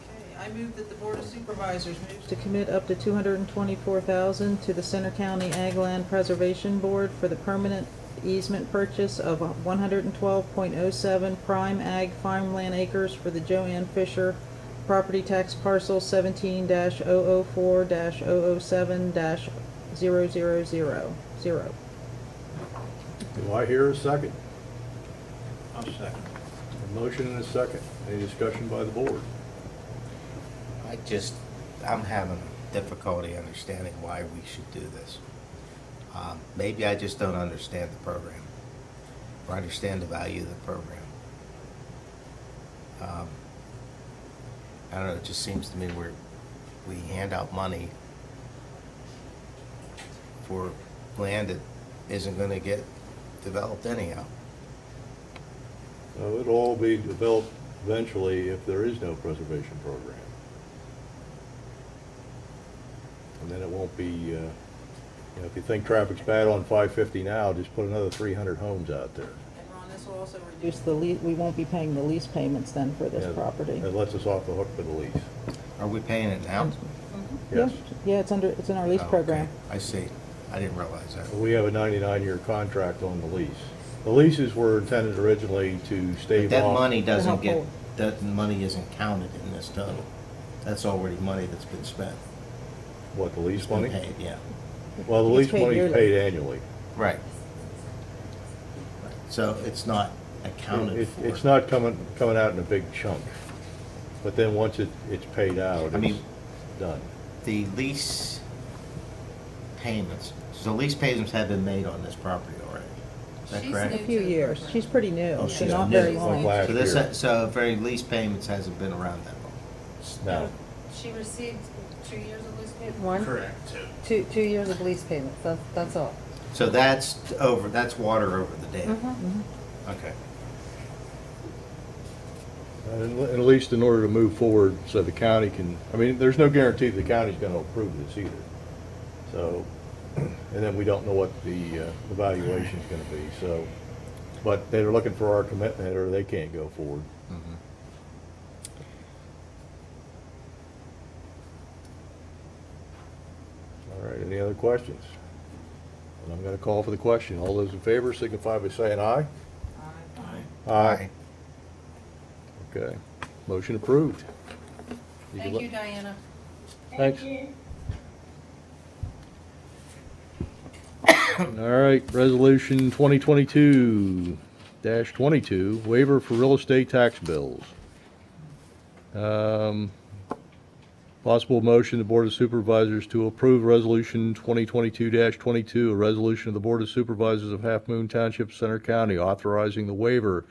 Okay, I move that the Board of Supervisors moves to commit up to $224,000 to the Center County Ag Land Preservation Board for the permanent easement purchase of 112.07 prime ag farmland acres for the Joanne Fisher property tax parcel 17-004-007-0000. Do I hear a second? I'll second. A motion and a second. Any discussion by the board? I'm having difficulty understanding why we should do this. Maybe I just don't understand the program, or understand the value of the program. I don't know, it just seems to me we hand out money for land that isn't gonna get developed anyhow. It'll all be developed eventually if there is no preservation program. And then it won't be, if you think traffic's bad on 550 now, just put another 300 homes out there. And Ron, this will also reduce the lease, we won't be paying the lease payments then for this Yeah, property. It lets us off the hook for the lease. Are we paying it now? Yes. Yeah, it's in our lease Oh, okay. program. I see. I didn't realize that. We have a 99-year contract on the lease. The leases were intended originally to But stave that off. money doesn't help get, hold. that money isn't counted in this total. That's already money that's been spent. What, the lease It's been money? paid, yeah. Well, the It's lease paid money's yearly. paid annually. Right. So it's not accounted for. It's not coming out in a big chunk. But then once it's paid out, I mean- it's done. The lease payments, so lease payments have been made on this property already. Is that She's correct? A few years. She's pretty new, Oh, so she's not new. very Like long. last So this, year. so very lease payments hasn't been around that long. No. She received 2 years of lease payment? One? Correct. 2 years of lease payments, that's all. So that's water over the dam. Mm-hmm. Okay. And at least in order to move forward so the county can, I mean, there's no guarantee the county's gonna approve this either. So, and then we don't know what the valuation's gonna be, so, but they're looking for our commitment or they can't go forward. All right, any other questions? And I'm gonna call for the question. All those in favor signify by saying aye. Aye. Okay, motion approved. can Thank let- you, Diana. Thanks. Thank you. All right, resolution 2022-22, waiver for real estate tax bills. Possible motion, the Board of Supervisors to approve resolution 2022-22, a resolution of the Board of Supervisors of Halfmoon Township, Center County, authorizing the waiver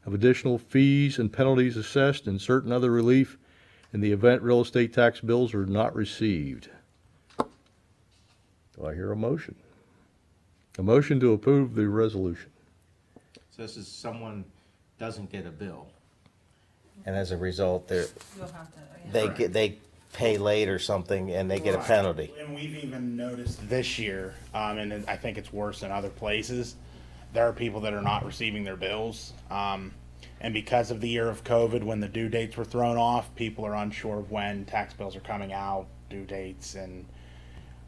of additional fees and penalties assessed and certain other relief in the event real estate tax bills are not received. Do I hear a motion? A motion to approve the resolution. So this is someone doesn't get a bill, and as a result, You'll have to, they pay late or something, and they get a penalty. And we've even noticed this year, and I think it's worse in other places, there are people that are not receiving their bills. And because of the year of COVID, when the due dates were thrown off, people are unsure of when tax bills are coming out, due dates, and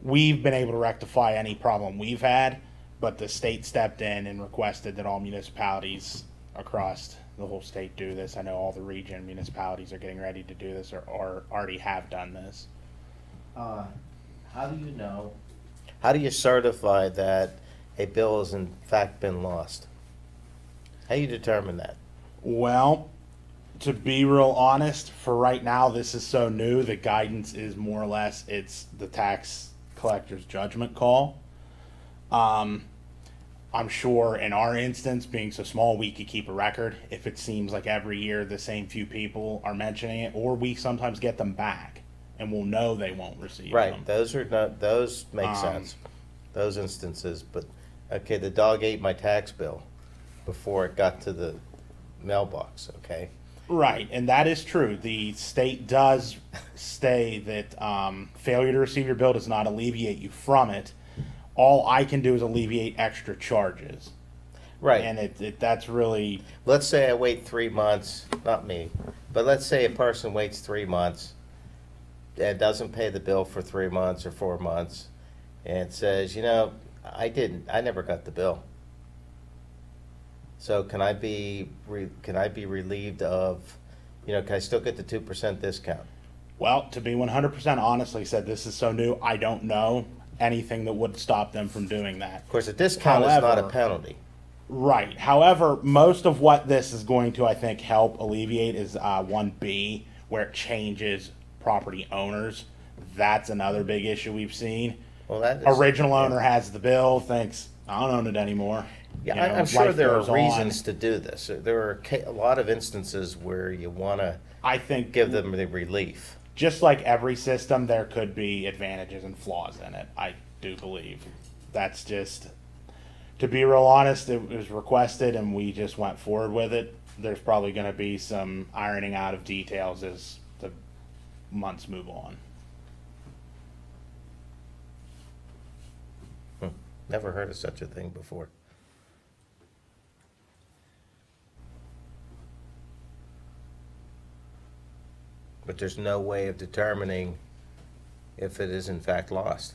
we've been able to rectify any problem we've had, but the state stepped in and requested that all municipalities across the whole state do this. I know all the region municipalities are getting ready to do this or already have done this. How do you know? How do you certify that a bill has in fact been lost? How do you determine that? Well, to be real honest, for right now, this is so new. The guidance is more or less it's the tax collector's judgment call. I'm sure in our instance, being so small, we could keep a record if it seems like every year the same few people are mentioning it, or we sometimes get them back and we'll know they won't receive Right, them. those are not, those make sense, those instances, but, okay, the dog ate my tax bill before it got to the mailbox, okay? Right, and that is true. The state does say that failure to receive your bill does not alleviate you from it. All I can do is alleviate extra charges. Right. And that's really, Let's say I wait 3 months, not me, but let's say a person waits 3 months and doesn't pay the bill for 3 months or 4 months and says, you know, I never got the bill. So can I be relieved of, you know, can I still get the 2% discount? well, to be 100% honest, like I said, this is so new, I don't know anything that would stop them from doing that. Of course, a discount is not a However- penalty. Right. However, most of what this is going to, I think, help alleviate is 1B, where it changes property owners. That's another big issue we've seen. Well, that is. Original owner has the bill, thinks, I don't own it anymore. Yeah, You know, I'm sure life there goes are on. reasons to do this. There are a lot of instances where you want to I think, give them the relief. just like every system, there could be advantages and flaws in it. I do believe. That's just, to be real honest, it was requested and we just went forward with it. There's probably going to be some ironing out of details as the months move on. Never heard of such a thing before. But there's no way of determining if it is in fact lost,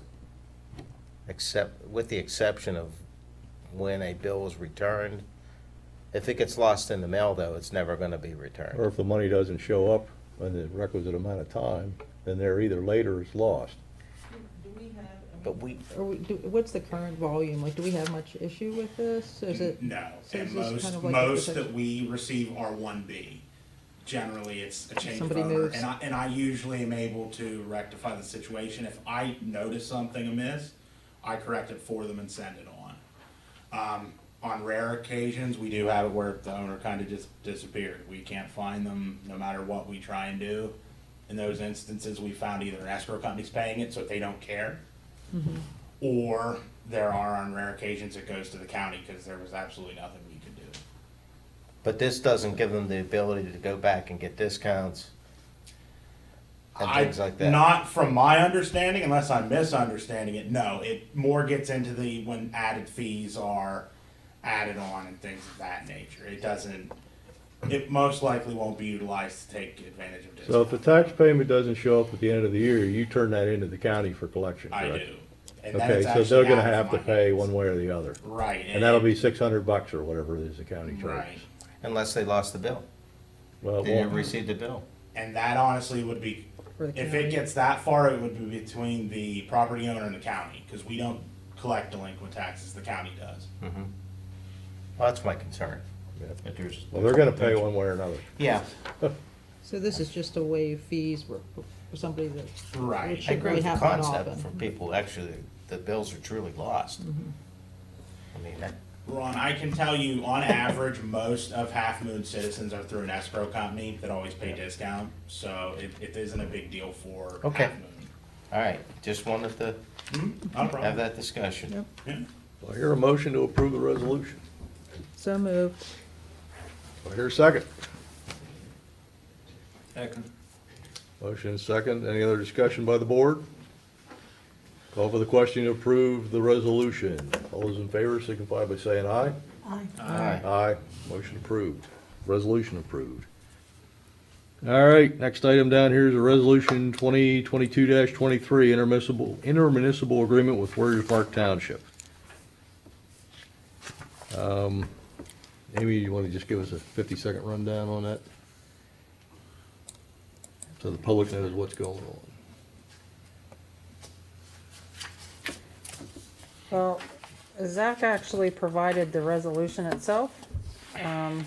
except, with the exception of when a bill is returned. If it gets lost in the mail, though, it's never gonna be Or returned. if the money doesn't show up in the requisite amount of time, then they're either late or it's lost. But we, What's the current volume? Like, do we have much issue with this? Is it? No, so and is this most kind of like most a- that we receive are 1B. Generally, it's a change of Somebody owner, moves. and I usually am able to rectify the situation. If I notice something amiss, I correct it for them and send it on. On rare occasions, we do have it where the owner kind of just disappeared. We can't find them no matter what we try and do. In those instances, we found either an escrow company's paying it, so they don't care, or there are on rare occasions it goes to the county because there was absolutely nothing we could do. but this doesn't give them the ability to go back and get discounts and things like that. Not from my understanding, unless I'm misunderstanding it, no. It more gets into the when added fees are added on and things of that nature. It doesn't, it most likely won't be utilized to take advantage of So if the discounts. tax payment doesn't show up at the end of the year, you turn that into the county for collection, I correct? do. And then Okay, it's so actually they're gonna out of have to my pay hands. one way or the other. Right. And that'll be $600 or whatever it is the county Right. charges. Unless they lost the bill. Well, They it never won't. received the bill. And that honestly would be, For the if county? it gets that far, it would be between the property owner and the county, because we don't collect delinquent taxes, the county does. Well, that's my concern. Yeah. That there's- Well, they're gonna pay one way or another. Yeah, So this is just to waive fees for somebody that. Right. Which I shouldn't agree really with the happen concept often. for people, actually, the bills are truly lost. I mean, that, Ron, I can tell you, on average, most of Half Moon citizens are through an escrow company that always pay discount, so it isn't a big deal for Okay. Half Moon. all right, just wanted to Not a have problem. that discussion. Yep. Yeah. Do I hear a motion to approve the resolution? So moved. Do I hear a second? Second. Motion is second. Any other discussion by the board? Call for the question to approve the resolution. All those in favor signify by saying aye. Aye. Aye. Aye. Motion approved. Resolution approved. All right, next item down here is a resolution 2022-23, intermunicipal agreement with Warrior Park Township. Amy, you want to just give us a 50-second rundown on that? So the public knows what's going on. Well, Zach actually provided the resolution itself. I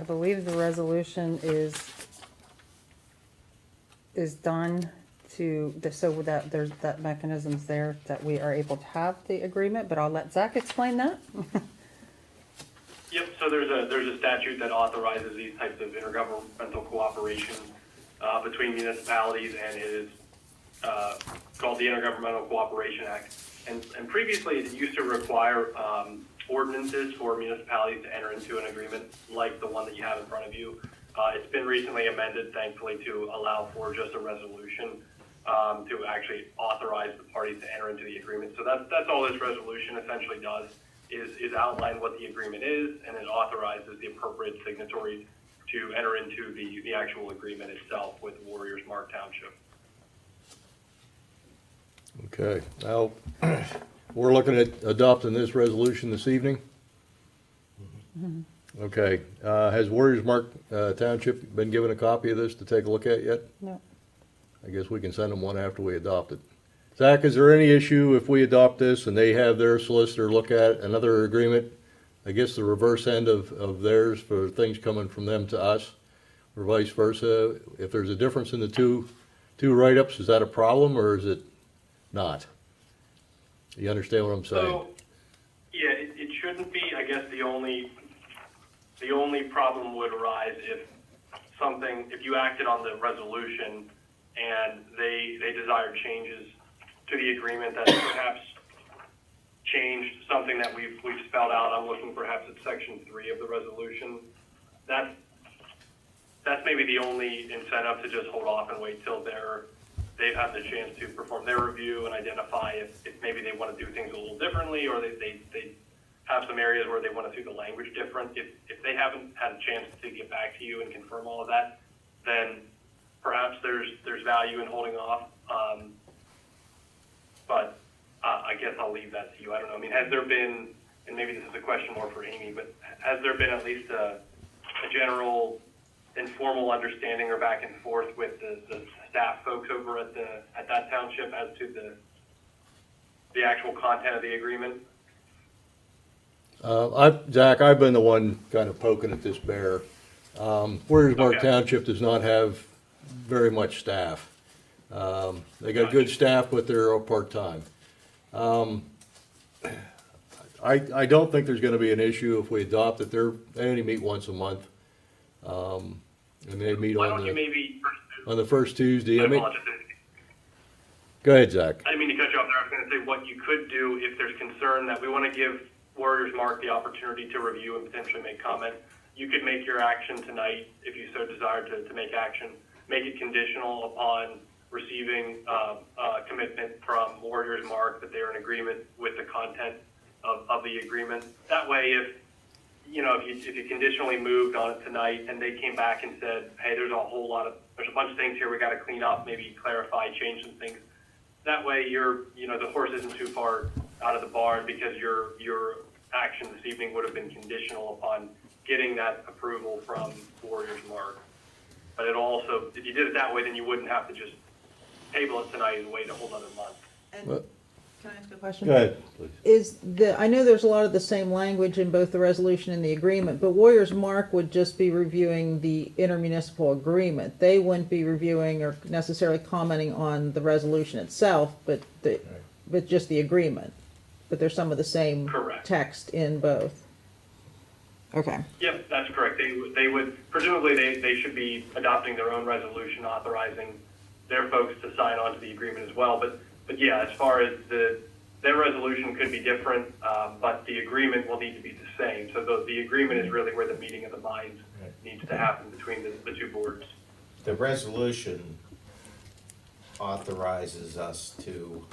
believe the resolution is done so that there's, that mechanism's there that we are able to have the agreement, but I'll let Zach explain that. Yep, so there's a statute that authorizes these types of intergovernmental cooperation between municipalities, and it is called the Intergovernmental Cooperation Act. And previously, it used to require ordinances for municipalities to enter into an agreement like the one that you have in front of you. It's been recently amended, thankfully, to allow for just a resolution to actually authorize the parties to enter into the agreement. So that's all this resolution essentially does, is outline what the agreement is, and it authorizes the appropriate signatories to enter into the actual agreement itself with Warriors Mark Township. Okay, now, we're looking at adopting this resolution this evening? Okay, has Warriors Mark Township been given a copy of this to take a look at yet? No. I guess we can send them one after we adopt it. Zach, is there any issue if we adopt this and they have their solicitor look at another agreement? I guess the reverse end of theirs for things coming from them to us, or vice versa. If there's a difference in the two write-ups, is that a problem or is it not? You understand what I'm saying? So, yeah, it shouldn't be. I guess the only problem would arise if you acted on the resolution and they desired changes to the agreement that perhaps changed something that we've spelled out. I'm looking perhaps at section 3 of the resolution. That's maybe the only incentive to just hold off and wait till they've had the chance to perform their review and identify if maybe they want to do things a little differently, or they have some areas where they want to see the language different. If they haven't had a chance to get back to you and confirm all of that, then perhaps there's value in holding off. But I guess I'll leave that to you. I don't know. I mean, has there been, and maybe this is a question more for Amy, but has there been at least a general informal understanding or back and forth with the staff folks over at that township as to the actual content of the agreement? Zach, I've been the one kind of poking at this bear. Warriors Mark Okay. Township does not have very much staff. They got good staff, but they're all part-time. I don't think there's gonna be an issue if we adopt it. They only meet once a month. And they meet Why on don't you maybe on the first Tuesday. I I mean, apologize. go ahead, Zach. I didn't mean to cut you off there. I was going to say what you could do if there's concern that we want to give Warriors Mark the opportunity to review and potentially make comment. You could make your action tonight, if you so desire to make action, make it conditional upon receiving a commitment from Warriors Mark that they're in agreement with the content of the agreement. That way, if you conditionally moved on it tonight and they came back and said, hey, there's a bunch of things here we got to clean up, maybe clarify, change some things. That way the horse isn't too far out of the barn, because your action this evening would have been conditional upon getting that approval from Warriors Mark. But it also, if you did it that way, then you wouldn't have to just table it tonight and wait a whole other month. What? Can I ask a question? Go ahead, please. I know there's a lot of the same language in both the resolution and the agreement, but Warriors Mark would just be reviewing the intermunicipal agreement. They wouldn't be reviewing or necessarily commenting on the resolution itself, but just the agreement. But there's some of the same Correct. text in both. Okay. Yep, that's correct. They would, presumably they should be adopting their own resolution authorizing their folks to sign on to the agreement as well. But yeah, as far as their resolution could be different, but the agreement will need to be the same. So the agreement is really where the meeting of the minds needs to happen between the two boards. The resolution authorizes us to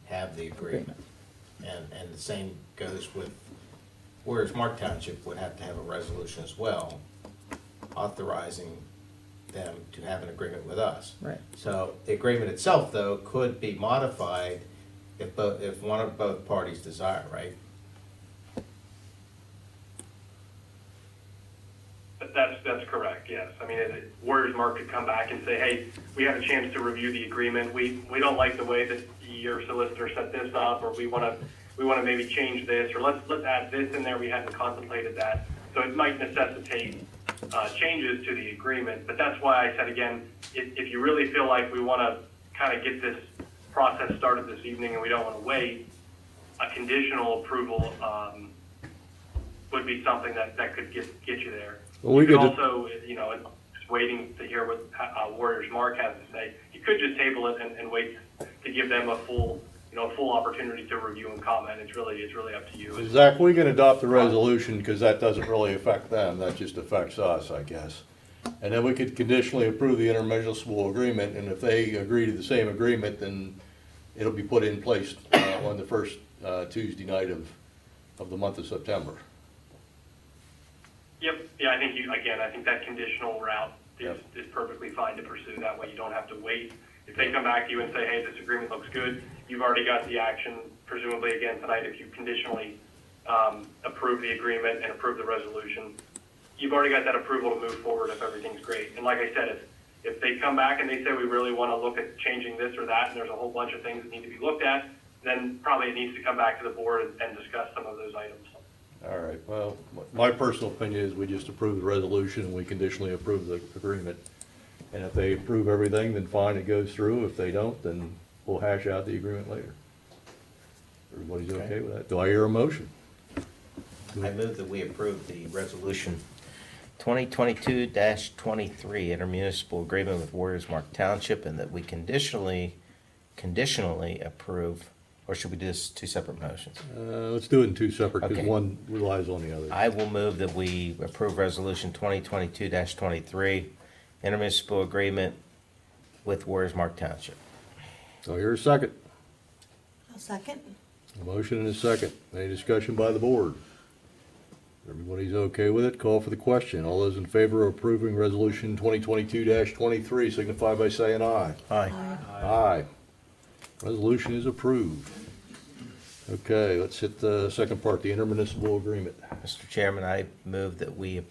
have the agreement. And the same goes with, whereas Mark Township would have to have a resolution as well, authorizing them to have an agreement with us. Right. So the agreement itself, though, could be modified if one of both parties desire, right? That's correct, yes. I mean, Warriors Mark could come back and say, hey, we had a chance to review the agreement. We don't like the way that your solicitor set this up, or we want to maybe change this, or let's add this in there. We hadn't contemplated that. So it might necessitate changes to the agreement. But that's why I said, again, if you really feel like we want to kind of get this process started this evening and we don't want to wait, a conditional approval would be something that could get you there. Well, we you could could also, just waiting to hear what Warriors Mark has to say. You could just table it and wait to give them a full opportunity to review and comment. It's really up to you. Zach, we can adopt the resolution because that doesn't really affect them, that just affects us, I guess. And then we could conditionally approve the intermissible agreement, and if they agree to the same agreement, then it'll be put in place on the first Tuesday night of the month of September. Yep. Yeah, I think that conditional route is perfectly fine to pursue. That way you don't have to wait. If they come back to you and say, hey, this agreement looks good, you've already got the action, presumably again tonight, if you conditionally approve the agreement and approve the resolution. You've already got that approval to move forward if everything's great. And like I said, if they come back and they say we really want to look at changing this or that, and there's a whole bunch of things that need to be looked at, then probably it needs to come back to the board and discuss some of those items. All right, well, my personal opinion is we just approve the resolution and we conditionally approve the agreement. And if they approve everything, then fine, it goes through. If they don't, then we'll hash out the agreement later. Everybody's okay with that? Do I hear a motion? I move that we approve the resolution 2022-23 intermunicipal agreement with Warriors Mark Township, and that we conditionally approve, or should we do this two separate motions? Let's do it in two separate, because Okay. one relies on the other. I will move that we approve resolution 2022-23 intermunicipal agreement with Warriors Mark Township. So here's a second. A second? A motion and a second. Any discussion by the board? Everybody's okay with it? Call for the question. All those in favor of approving resolution 2022-23 signify by saying aye. Aye. Aye. Resolution is approved. Okay, let's hit the second part, the intermunicipal agreement. Mr. Chairman, I move that we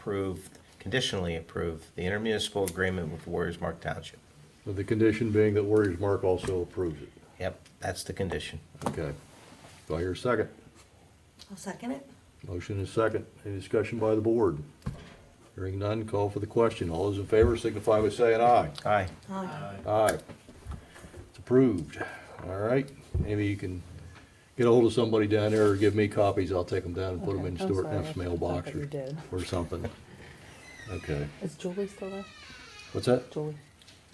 conditionally approve the intermunicipal agreement with Warriors Mark Township. With the condition being that Warriors Mark also approves it. Yep, that's the condition. Okay. Do I hear a second? I'll second it. Motion is second. Any discussion by the board? Hearing none, call for the question. All those in favor signify by saying aye. Aye. Aye. Aye. It's approved. All right. Maybe you can get a hold of somebody down there or give me copies. I'll take them down and put them in Okay, I'm Stuart sorry, Neff's I thought mailbox that you did. or something. Okay. Is Julie still there? What's that? Julie?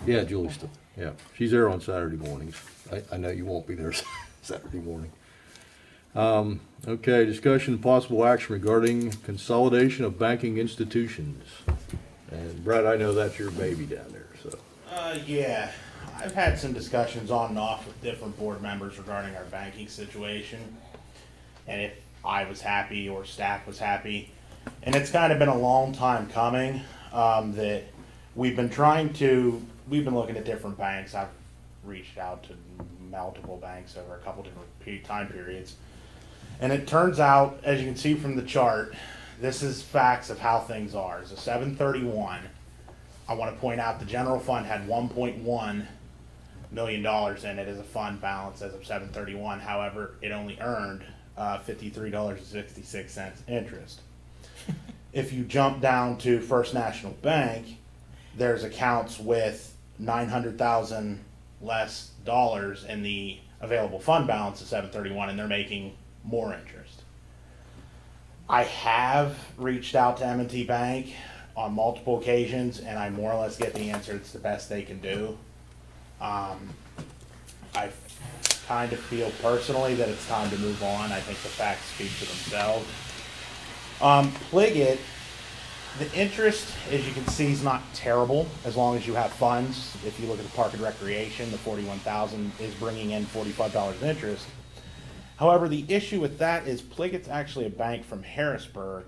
Yeah, Julie's still, yeah. She's there on Saturday mornings. I know you won't be there Saturday morning. Okay, discussion and possible action regarding consolidation of banking institutions. And Brett, I know that's your baby down there, so. Yeah, I've had some discussions on and off with different board members regarding our banking situation. And if I was happy or staff was happy. And it's kind of been a long time coming, that we've been looking at different banks. I've reached out to multiple banks over a couple different time periods. And it turns out, as you can see from the chart, this is facts of how things are. As a 7/31, I want to point out the general fund had $1.1 million in it as a fund balance as of 7/31. However, it only earned $53.66 interest. If you jump down to First National Bank, there's accounts with $900,000 less dollars in the available fund balance of 7/31, and they're making more interest. I have reached out to M&T Bank on multiple occasions, and I more or less get the answer it's the best they can do. I kind of feel personally that it's time to move on. I think the facts speak for themselves. Pliget, the interest, as you can see, is not terrible as long as you have funds. If you look at the Park and Recreation, the $41,000 is bringing in $45 in interest. However, the issue with that is Pliget's actually a bank from Harrisburg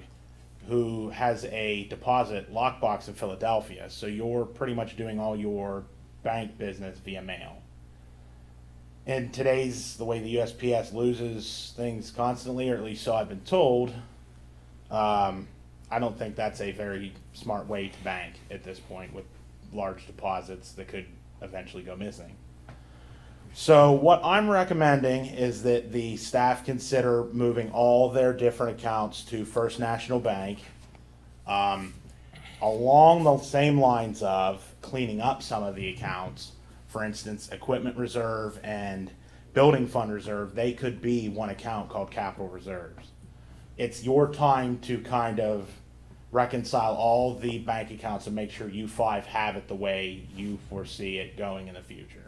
who has a deposit lockbox in Philadelphia. So you're pretty much doing all your bank business via mail. And the way the USPS loses things constantly, or at least so I've been told, I don't think that's a very smart way to bank at this point with large deposits that could eventually go missing. So what I'm recommending is that the staff consider moving all their different accounts to First National Bank, along the same lines of cleaning up some of the accounts. For instance, equipment reserve and building fund reserve, they could be one account called capital reserves. It's your time to kind of reconcile all the bank accounts and make sure you five have it the way you foresee it going in the future.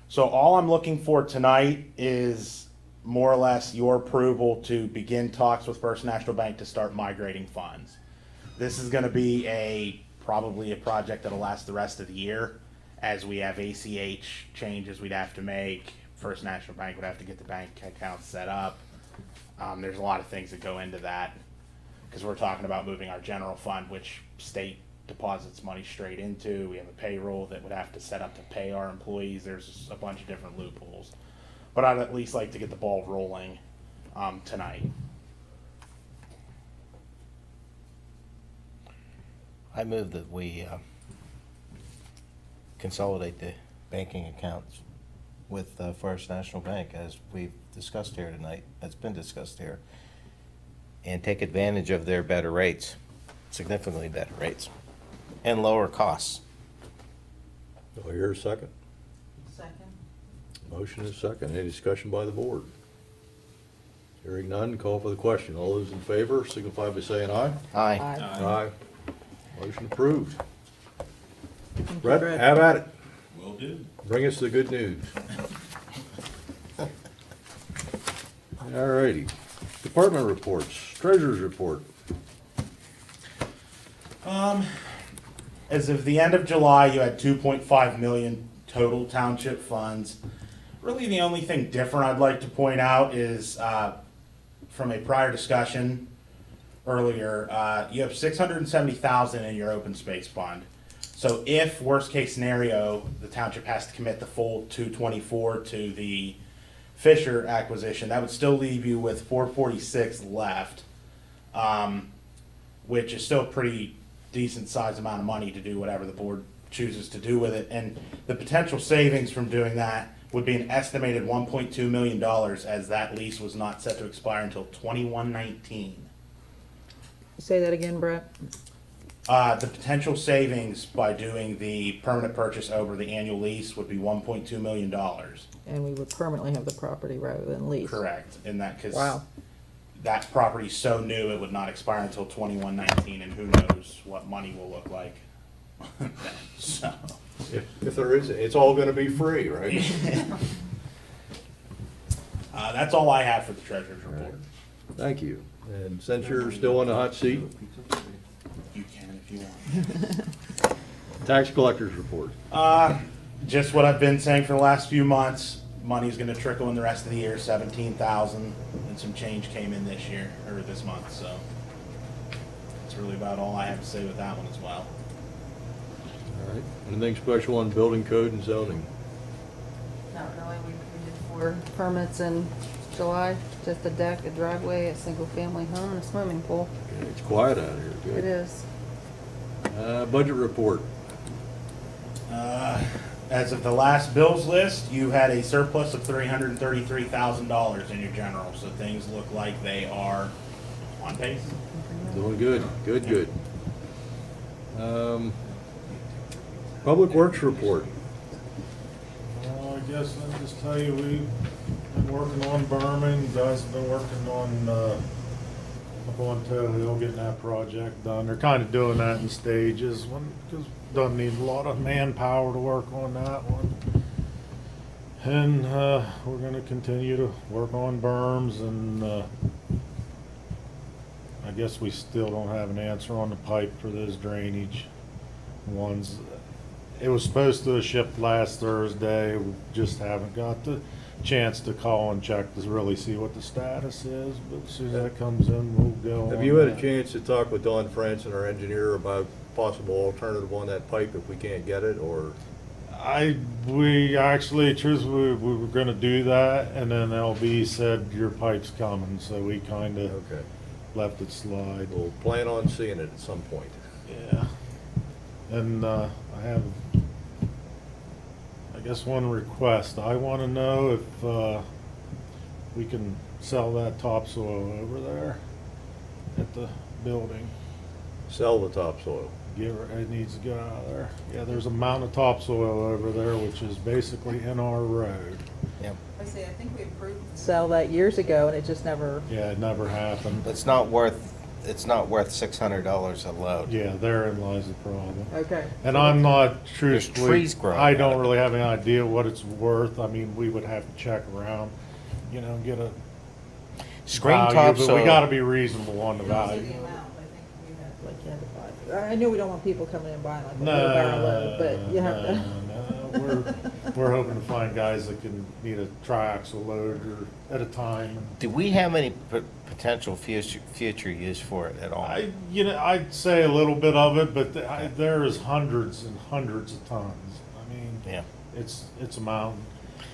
So all I'm looking for tonight is more or less your approval to begin talks with First National Bank to start migrating funds. This is going to be probably a project that'll last the rest of the year, as we have ACH changes we'd have to make. First National Bank would have to get the bank accounts set up. There's a lot of things that go into that, because we're talking about moving our general fund, which state deposits money straight into. We have a payroll that would have to set up to pay our employees. There's a bunch of different loopholes. But I'd at least like to get the ball rolling tonight. I move that we consolidate the banking accounts with First National Bank, as we've discussed here tonight, that's been discussed here, and take advantage of their better rates, significantly better rates, and lower costs. Do I hear a second? Second. Motion is second. Any discussion by the board? Hearing none, call for the question. All those in favor signify by saying aye. Aye. Aye. Motion approved. Thank you, Brett, Brett. have at it. Will do. Bring us the good news. All righty. Department reports, treasurer's report. As of the end of July, you had 2.5 million total township funds. Really, the only thing different I'd like to point out is from a prior discussion earlier, you have 670,000 in your open space fund. So if, worst case scenario, the township has to commit the full 224 to the Fisher acquisition, that would still leave you with 446 left, which is still a pretty decent sized amount of money to do whatever the board chooses to do with it. And the potential savings from doing that would be an estimated $1.2 million, as that lease was not set to expire until 2119. Say that again, Brett. The potential savings by doing the permanent purchase over the annual lease would be $1.2 million. And we would permanently have the property rather than lease. Correct, and that, because Wow. that property's so new, it would not expire until 2119, and who knows what money will look like then, so. If there is, it's all gonna be free, right? That's all I have for the treasurer's report. Thank you. And since you're still on the hot seat, You can if you want. tax collector's report. Just what I've been saying for the last few months, money's gonna trickle in the rest of the year, 17,000, and some change came in this year, or this month, so. That's really about all I have to say with that one as well. All right. Anything special on building code and zoning? Not really, we did 4 permits in July, just a deck, a driveway, a single-family home, and a swimming pool. It's quiet out here. It Good. is. Budget report. As of the last bills list, you had a surplus of $333,000 in your general, so things look like they are on pace. Doing good. Good, good. Public works report. I guess I'll just tell you, we've been working on berming, guys have been working on, up on Toe Hill, getting that project done. They're kind of doing that in stages, because doesn't need a lot of manpower to work on that one. And, we're gonna continue to work on berms, and, I guess we still don't have an answer on the pipe for those drainage ones. It was supposed to have shipped last Thursday, we just haven't got the chance to call and check to really see what the status is, but as soon as that comes in, we'll go on. Have you had a that. chance to talk with Don Franson, our engineer, about possible alternative on that pipe if we can't get it, or? We actually, truthfully, we were gonna do that, and then LB said, your pipe's coming, so we kinda Okay. left it slide. We'll plan on seeing it at some point. Yeah. And I have, I guess, one request. I want to know if we can sell that topsoil over there at the building. Sell the topsoil. It needs to get out of there. Yeah, there's a mountain of topsoil over there, which is basically in our road. Yep. I think we approved to sell that years ago, and it just never. Yeah, it never happened. It's not worth $600 a load. Yeah, therein lies the problem. Okay. And I'm not There's truthfully, trees growing I out don't of it. really have any idea what it's worth. I mean, we would have to check around, get a Screen value, topsoil. but we gotta be reasonable on the value. I know we don't want people coming in buying like a No, wheelbarrow load, but you have to. no, we're hoping to find guys that can need a triaxle load or at a time. Do we have any potential future use for it at all? I'd say a little bit of it, but there is hundreds and hundreds of tons. I mean, Yeah. it's a mountain.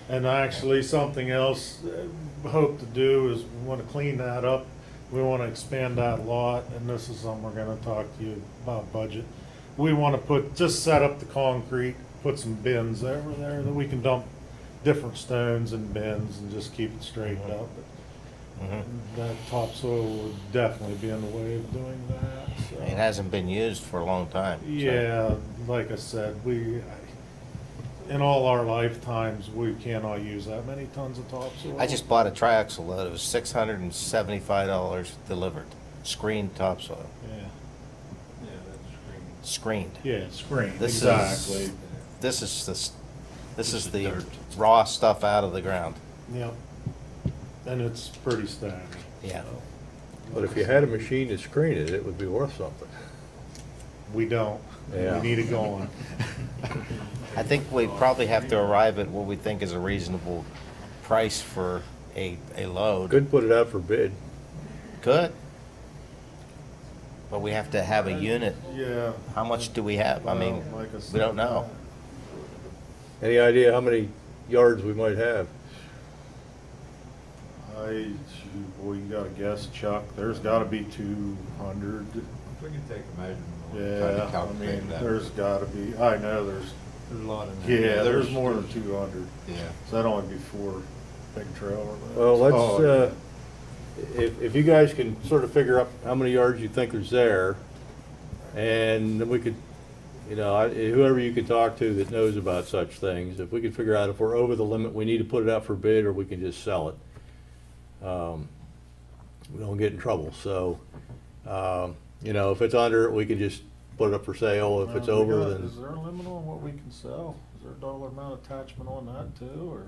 And actually, something else we hope to do is we want to clean that up. We want to expand that lot, and this is something we're going to talk to you about budget. We want to just set up the concrete, put some bins over there that we can dump different stones in bins and just keep it straightened up. That topsoil would definitely be in the way of doing that. So. It hasn't been used for a long time. so- Yeah, like I said, in all our lifetimes, we cannot use that many tons of topsoil. I just bought a triaxle load. It was $675 delivered. Screened topsoil. Yeah, Screened. yeah, screen, This exactly. This is the raw stuff out of the ground. Yep. And it's pretty staggering. Yeah. so. But if you had a machine to screen it, it would be worth something. We don't. Yeah. We need it going. I think we probably have to arrive at what we think is a reasonable price for a load. Could put it out for bid. Good. But we have to have a unit. Yeah. How much do we have? I mean, Well, like I we said, don't know. Any idea how many yards we might have? Well, you gotta guess, Chuck, there's gotta be 200. We can take a measurement. Yeah, I mean, there's gotta be, I know there's, There's a lot in there. yeah, there's more than 200. Yeah. So that'd only be 4 big trailer loads. Well, let's, Oh, if you guys can sort of figure out how many yards you think there's there, and then we could, whoever you can talk to that knows about such things, if we could figure out if we're over the limit, we need to put it out for bid, or we can just sell it. We don't get in trouble, so, if it's under, we can just put it up for sale. If it's we over, got- then. Is there a limit on what we can sell? Is there a dollar amount attachment on that too, or?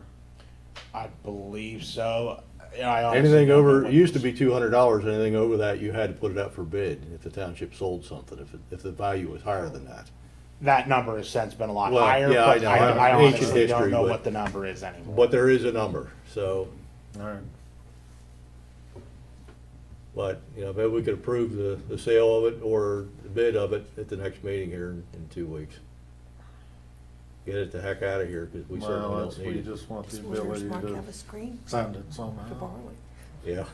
I believe so. I honestly Anything don't know over, what it used to be $200, anything over that, you had to put it out for bid if the township sold something, if the value was higher than that. That number has since been a lot Well, higher, yeah, I but know. I Ancient honestly don't history, know but- what the number is anymore. But there is a number, so, All right. but, maybe we could approve the sale of it or the bid of it at the next meeting here in 2 weeks. Get it the heck out of here, because we Well, certainly that's, don't we need it. just want the Does Wooders ability Mark to have a screen send it for somehow. borrowing? Yeah.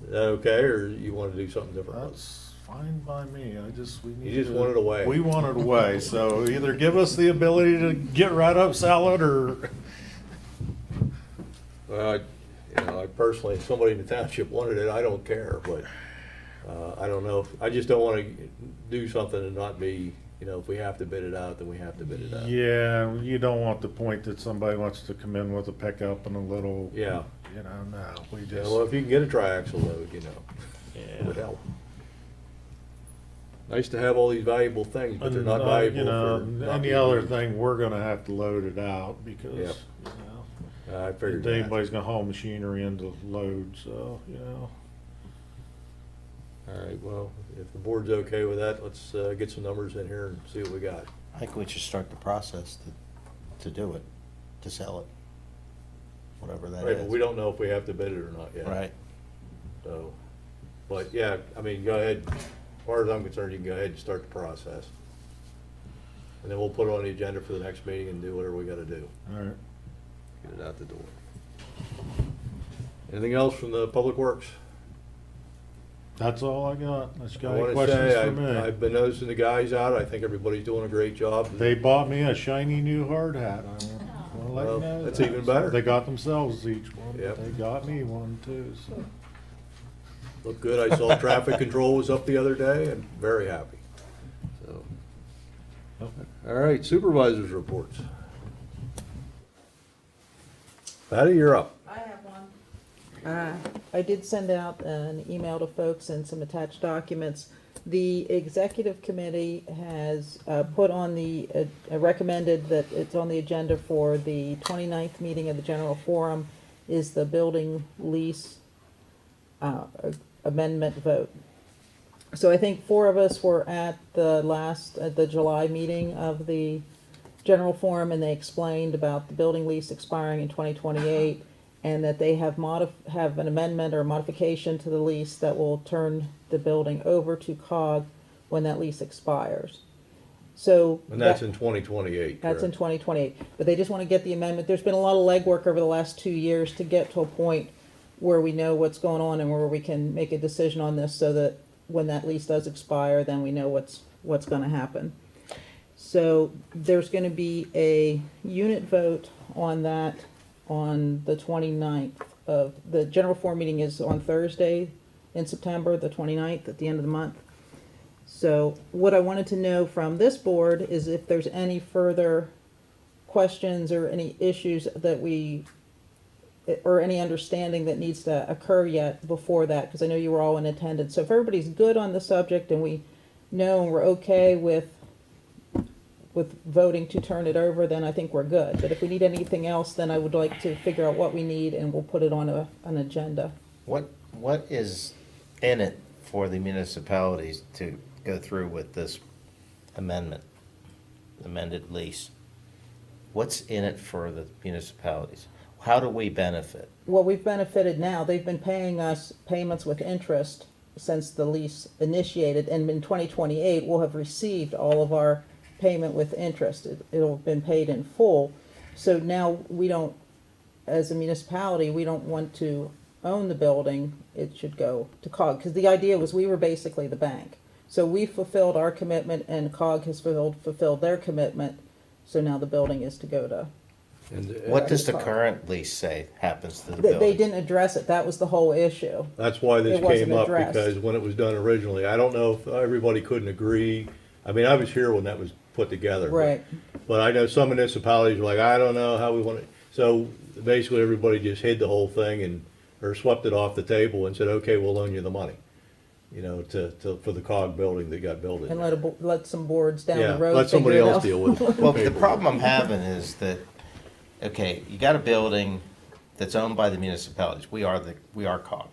Is that okay, or you want to do something different? That's fine by me. We need You just to- want it away. We want it away, so either give us the ability to get rid of, sell it, or. Well, I personally, if somebody in the township wanted it, I don't care, but, I don't know, I just don't want to do something and not be, if we have to bid it out, then we have to bid it out. Yeah, you don't want the point that somebody wants to come in with a pickup and a little. Yeah. No, we Yeah, just. well, if you can get a triaxle load, it would help. Nice to have all these valuable things, but they're not valuable for. not Any being other used. thing, we're gonna have to load it out Yep. because, I figured if that. anybody's gonna haul machinery into load, so, All right, well, if the board's okay with that, let's get some numbers in here and see what we got. I think we should start the process to do it, to sell it, whatever that Right, but we is. don't know if we have to bid it or not yet. Right. So, but yeah, I mean, go ahead, as far as I'm concerned, you can go ahead and start the process. And then we'll put it on the agenda for the next meeting and do whatever we gotta do. all right. Get it out the door. Anything else from the Public Works? That's all I got. Unless you got I any want to questions say, for me. I've been noticing the guys out. I think everybody's doing a great job. They bought me a shiny new hard hat. I want to let Well, you know that's that. even better. They got themselves each one, Yep. but they got me one too, so. Looked good. I saw traffic control was up the other day and very happy. So, all right, supervisors reports. Patty, you're up. I have one. I did send out an email to folks and some attached documents. The executive committee has put on the, recommended that it's on the agenda for the 29th meeting of the general forum is the building lease amendment vote. So I think 4 of us were at the July meeting of the general forum, and they explained about the building lease expiring in 2028, and that they have an amendment or modification to the lease that will turn the building over to COG when that lease expires. So And that's in 2028. that's in correct? 2028. But they just want to get the amendment. There's been a lot of legwork over the last 2 years to get to a point where we know what's going on and where we can make a decision on this, so that when that lease does expire, then we know what's going to happen. So there's going to be a unit vote on that on the 29th of, the general forum meeting is on Thursday in September, the 29th, at the end of the month. So what I wanted to know from this board is if there's any further questions or any issues that or any understanding that needs to occur yet before that, because I know you were all in attendance. So if everybody's good on the subject and we know and we're okay with voting to turn it over, then I think we're good. But if we need anything else, then I would like to figure out what we need, and we'll put it on an agenda. What is in it for the municipalities to go through with this amended lease? What's in it for the municipalities? How do we benefit? Well, we've benefited now. They've been paying us payments with interest since the lease initiated, and in 2028, we'll have received all of our payment with interest. It'll have been paid in full. So now we don't, as a municipality, we don't want to own the building. It should go to COG, because the idea was we were basically the bank. So we fulfilled our commitment, and COG has fulfilled their commitment. So now the building is to go to. What does the current lease say happens to the They building? didn't address it. That was the whole issue. That's why this It wasn't came up, addressed. because when it was done originally, I don't know if everybody couldn't agree. I mean, I was here when that was put together. Right. But I know some municipalities were like, I don't know how we want it. So basically, everybody just hid the whole thing or swept it off the table and said, okay, we'll loan you the money, for the COG building that got built in And there. let some boards down Yeah, the road. let somebody figure it else out. deal with it. Well, the problem I'm having is that, okay, you got a building that's owned by the municipalities. We are COG.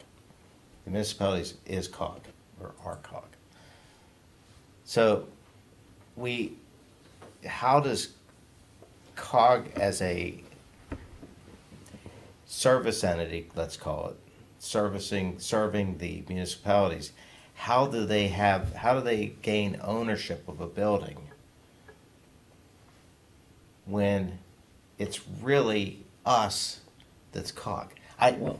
The municipalities is COG, or are COG. So how does COG as a service entity, let's call it, serving the municipalities, how do they gain ownership of a building when it's really us that's COG?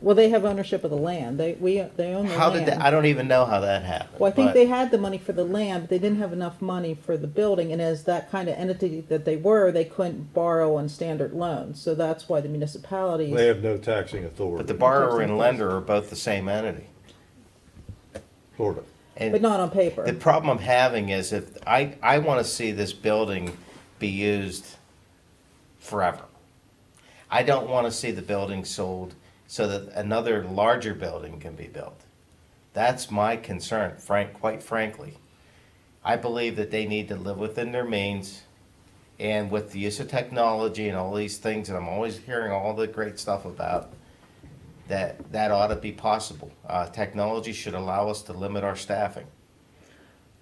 Well, they have ownership of the land. They own the How land. did I don't even know how that happened. Well, I think but- they had the money for the land, but they didn't have enough money for the building, and as that kind of entity that they were, they couldn't borrow on standard loans, so that's why the municipalities. They have no taxing authority. But the borrower and lender are both the same entity. Sort of. And But not on paper. the problem I'm having is if I want to see this building be used forever. I don't want to see the building sold so that another larger building can be built. That's my concern, quite frankly. I believe that they need to live within their means, and with the use of technology and all these things, and I'm always hearing all the great stuff about, that ought to be possible. Technology should allow us to limit our staffing.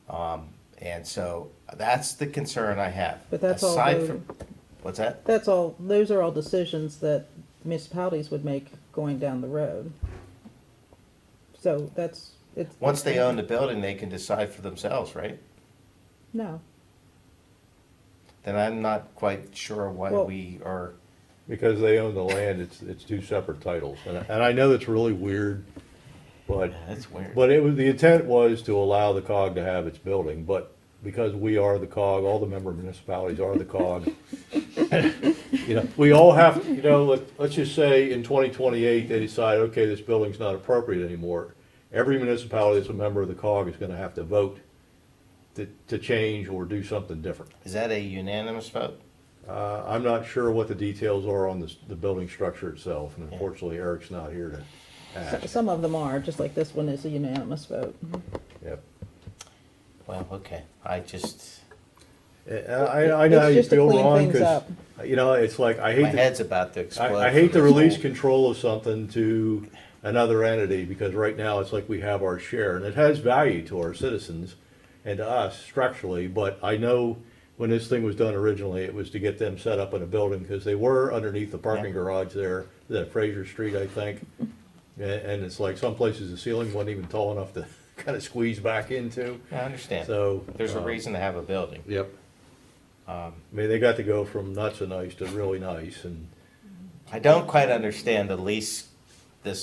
And so that's the concern I have. But that's all Aside the- from, what's that? Those are all decisions that municipalities would make going down the road. So it's. Once they own the building, they can decide for themselves, right? No. Then I'm not quite sure why Well- we are, Because they own the land, it's two separate titles. And I know that's really weird, But, That's weird. but the intent was to allow the COG to have its building, but because we are the COG, all the member municipalities are the COG. You know, we all have, you know, let's just say in 2028, they decide, okay, this building's not appropriate anymore. Every municipality that's a member of the COG is gonna have to vote to change or do something different. Is that a unanimous vote? I'm not sure what the details are on the building structure itself, and unfortunately Eric's not here to ask. Some of them are, just like this one is a unanimous vote. Yep. Well, okay, I just, I know how It's you just to feel, clean Ron, things up. because, you know, it's like, I my hate head's about to to, explode. I hate to from this release whole- control of something to another entity, because right now it's like we have our share, and it has value to our citizens and to us structurally, but I know when this thing was done originally, it was to get them set up in a building, because they were underneath the parking Yeah. garage there, that Fraser Street, I think. And it's like some places the ceiling wasn't even tall enough to kind of squeeze back into, I understand. so. There's a reason to have a building. Yep. I mean, they got to go from not so nice to really nice, and I don't quite understand this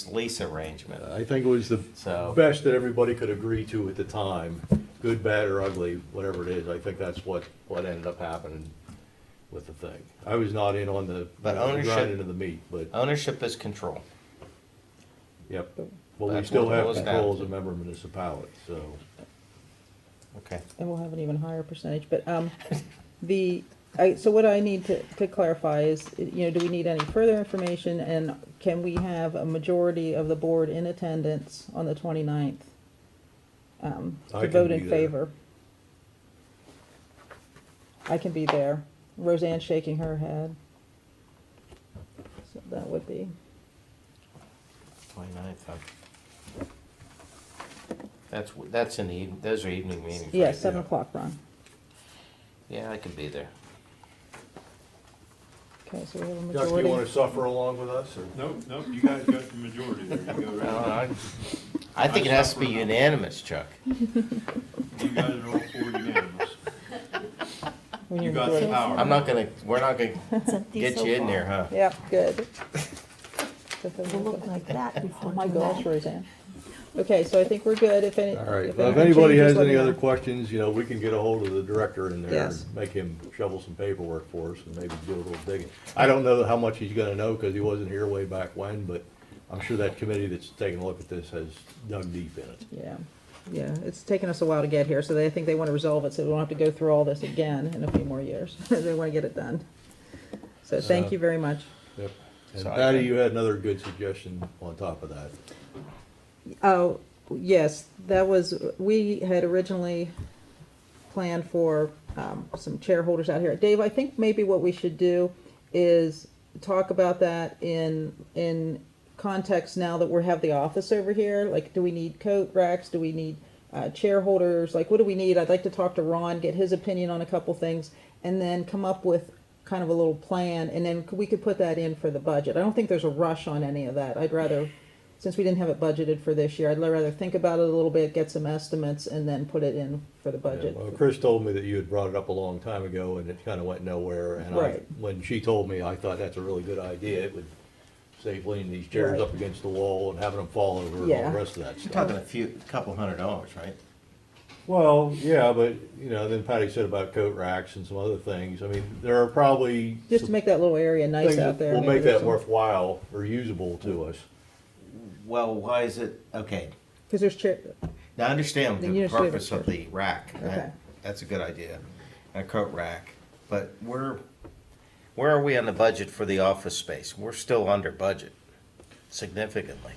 lease arrangement. I think it was the So- best that everybody could agree to at the time, good, bad, or ugly, whatever it is. I think that's what ended up happening with the thing. I was not in on the But ownership- grinding of the meat, but, Ownership is control. yep. Well, we That's still what it have boils down control as to. a member municipality, so. Okay. And we'll have an even higher percentage, but, so what I need to clarify is, you know, do we need any further information, and can we have a majority of the board in attendance on the 29th? I To can vote be in there. favor? I can be there. Roseanne's shaking her head. So that would be, 29th, huh? That's in the, those are evening meetings. yeah, right? 7 o'clock, Ron. Yeah, I could be there. Okay, so we have a Chuck, do you majority. want to suffer along with us, or? Nope, you guys got the majority there, you go No, right. I think it has to be unanimous, Chuck. You guys are all for unanimous. We need You a got the majority. power. We're not gonna get you in there, huh? Yeah, good. It'll look like that before Oh my tonight. gosh, Roseanne. Okay, so I think we're good, if any. All right, if well, if anything anybody changes, has let any me other know. questions, you know, we can get a hold of the director in there Yes. and make him shovel some paperwork for us and maybe do a little digging. I don't know how much he's gonna know, because he wasn't here way back when, but I'm sure that committee that's taking a look at this has dug deep in it. Yeah, it's taken us a while to get here, so I think they want to resolve it, so we don't have to go through all this again in a few more years. They want to get it done. So thank you very much. Yep. And So I Patty, can- you had another good suggestion on top of that. Oh, yes, that was, we had originally planned for some chair holders out here. Dave, I think maybe what we should do is talk about that in context now that we have the office over here. Like, do we need coat racks? Do we need chair holders? Like, what do we need? I'd like to talk to Ron, get his opinion on a couple things, and then come up with kind of a little plan, and then we could put that in for the budget. I don't think there's a rush on any of that. I'd rather, since we didn't have it budgeted for this year, I'd rather think about it a little bit, get some estimates, and then put it in for the budget. Yeah, well, Chris told me that you had brought it up a long time ago, and it kind of went nowhere, and Right. when she told me, I thought that's a really good idea. It would save leaning these chairs Right. up against the wall and having them fall over and all Yeah. the rest of that You're stuff. talking couple $100, right? Well, yeah, but, you know, then Patty said about coat racks and some other things. I mean, there are probably Just to make that little area nice things out that there. will maybe make there's that some- worthwhile or usable to us. Well, why is it, okay, Cause there's chair, now I understand Then the you just leave it purpose of there. the rack. Okay. That's a good idea, a coat rack, but where are we on the budget for the office space? We're still under budget significantly.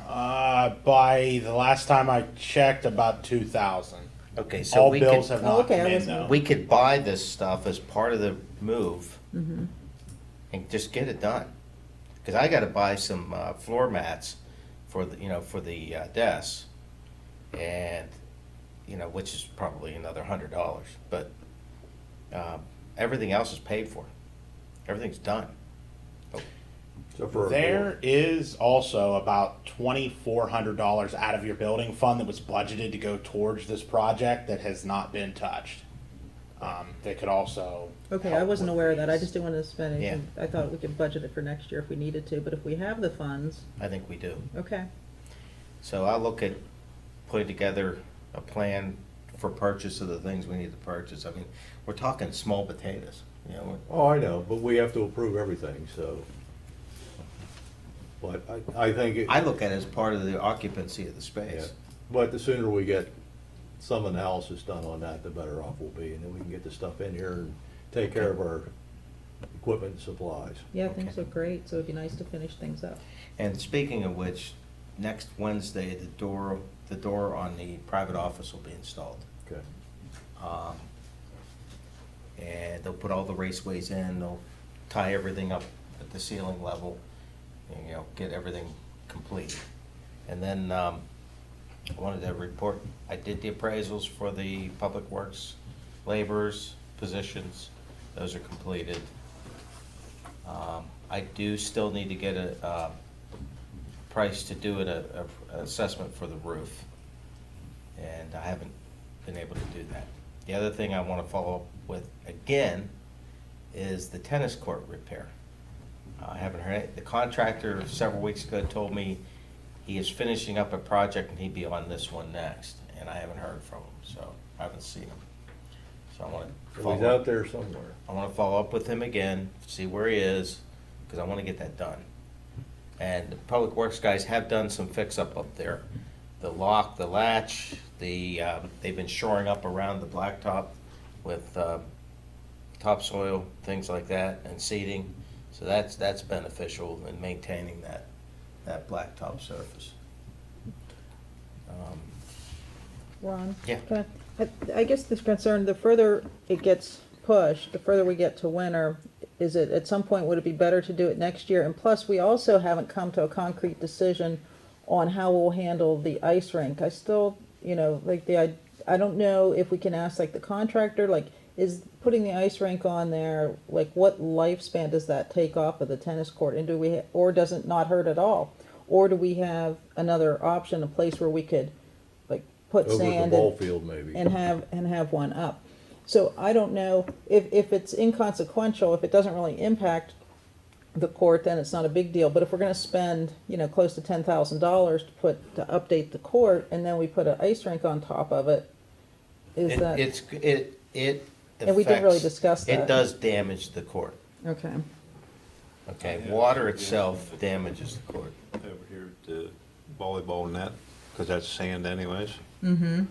By the last time I checked, about 2,000. Okay, so All we bills could, have Oh, not okay, I come in wasn't- though. we could buy this stuff as part of the move and just get it done. Cause I gotta buy some floor mats for the desks, and, which is probably another $100, but everything else is paid for. Everything's done. So for a There is also about $2,400 out of your building fund that was budgeted to go towards this project that has not been touched. That could also. okay, I help wasn't with aware of that. I these. just didn't want to spend anything. I thought we could budget it for next year if we needed to, but if we have the funds, I think we do. okay. So I'll look at putting together a plan for purchase of the things we need to purchase. I mean, we're talking small potatoes, you know. Oh, I know, but we have to approve everything, so. But I think it. I look at it as part of the occupancy of the Yeah, space. but the sooner we get some analysis done on that, the better off we'll be, and then we can get the stuff in here and take care of our equipment and supplies. Yeah, things look great, so it'd be nice to finish things up. And speaking of which, next Wednesday, the door on the private office will be installed. Okay. And they'll put all the raceways in, they'll tie everything up at the ceiling level, and, you know, get everything complete. And then, I wanted to report, I did the appraisals for the public works laborers positions, those are completed. I do still need to get a price to do an assessment for the roof, and I haven't been able to do that. The other thing I want to follow up with again is the tennis court repair. I haven't heard, the contractor several weeks ago told me he is finishing up a project and he'd be on this one next, and I haven't heard from him, so I haven't seen him. So I want to So he's out there somewhere. I want to follow up with him again, see where he is, because I want to get that done. And the public works guys have done some fix-up up there. The lock, the latch, they've been shoring up around the blacktop with topsoil, things like that, and seeding. So that's beneficial in maintaining that blacktop surface. Ron? Yeah. I guess this concern, the further it gets pushed, the further we get to winter, is it, at some point, would it be better to do it next year? And plus, we also haven't come to a concrete decision on how we'll handle the ice rink. I still, you know, like I don't know if we can ask like the contractor, like, is putting the ice rink on there, like what lifespan does that take off of the tennis court? And do we, or does it not hurt at all? Or do we have another option, a place where we could like put Over at the sand ball field maybe. and have one up? So I don't know if it's inconsequential, if it doesn't really impact the court, then it's not a big deal. But if we're gonna spend, you know, close to $10,000 to update the court, and then we put an ice rink on top of it, is that? It And we didn't really affects- discuss that. It does damage the court. Okay. Okay, Yeah. water itself damages the court. Over here at the volleyball net, because that's sand anyways. Mm-hmm.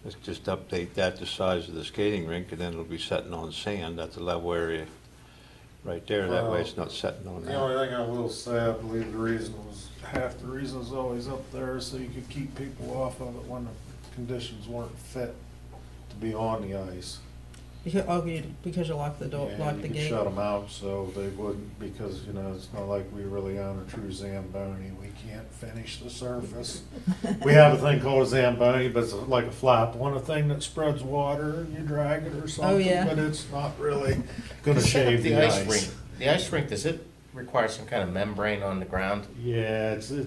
Let's just update that the size of the skating rink, and then it'll be setting on sand. That's a level area right there. That way it's not setting on The that. only thing I will say, I believe the reason was, half the reason is always up there so you could keep people off of it when the conditions weren't fit to be on the ice. Because you locked the door, And you could shut them out so they wouldn't, because, you know, it's not like we really own a true Zamboni. We can't finish the surface. We have a thing called a Zamboni, but it's like a flap one, a thing that spreads water and you drag it or something, yeah. but it's not really gonna Set up shave the ice. rink. The ice rink, does it require some kind of membrane on the ground? Yeah, it's a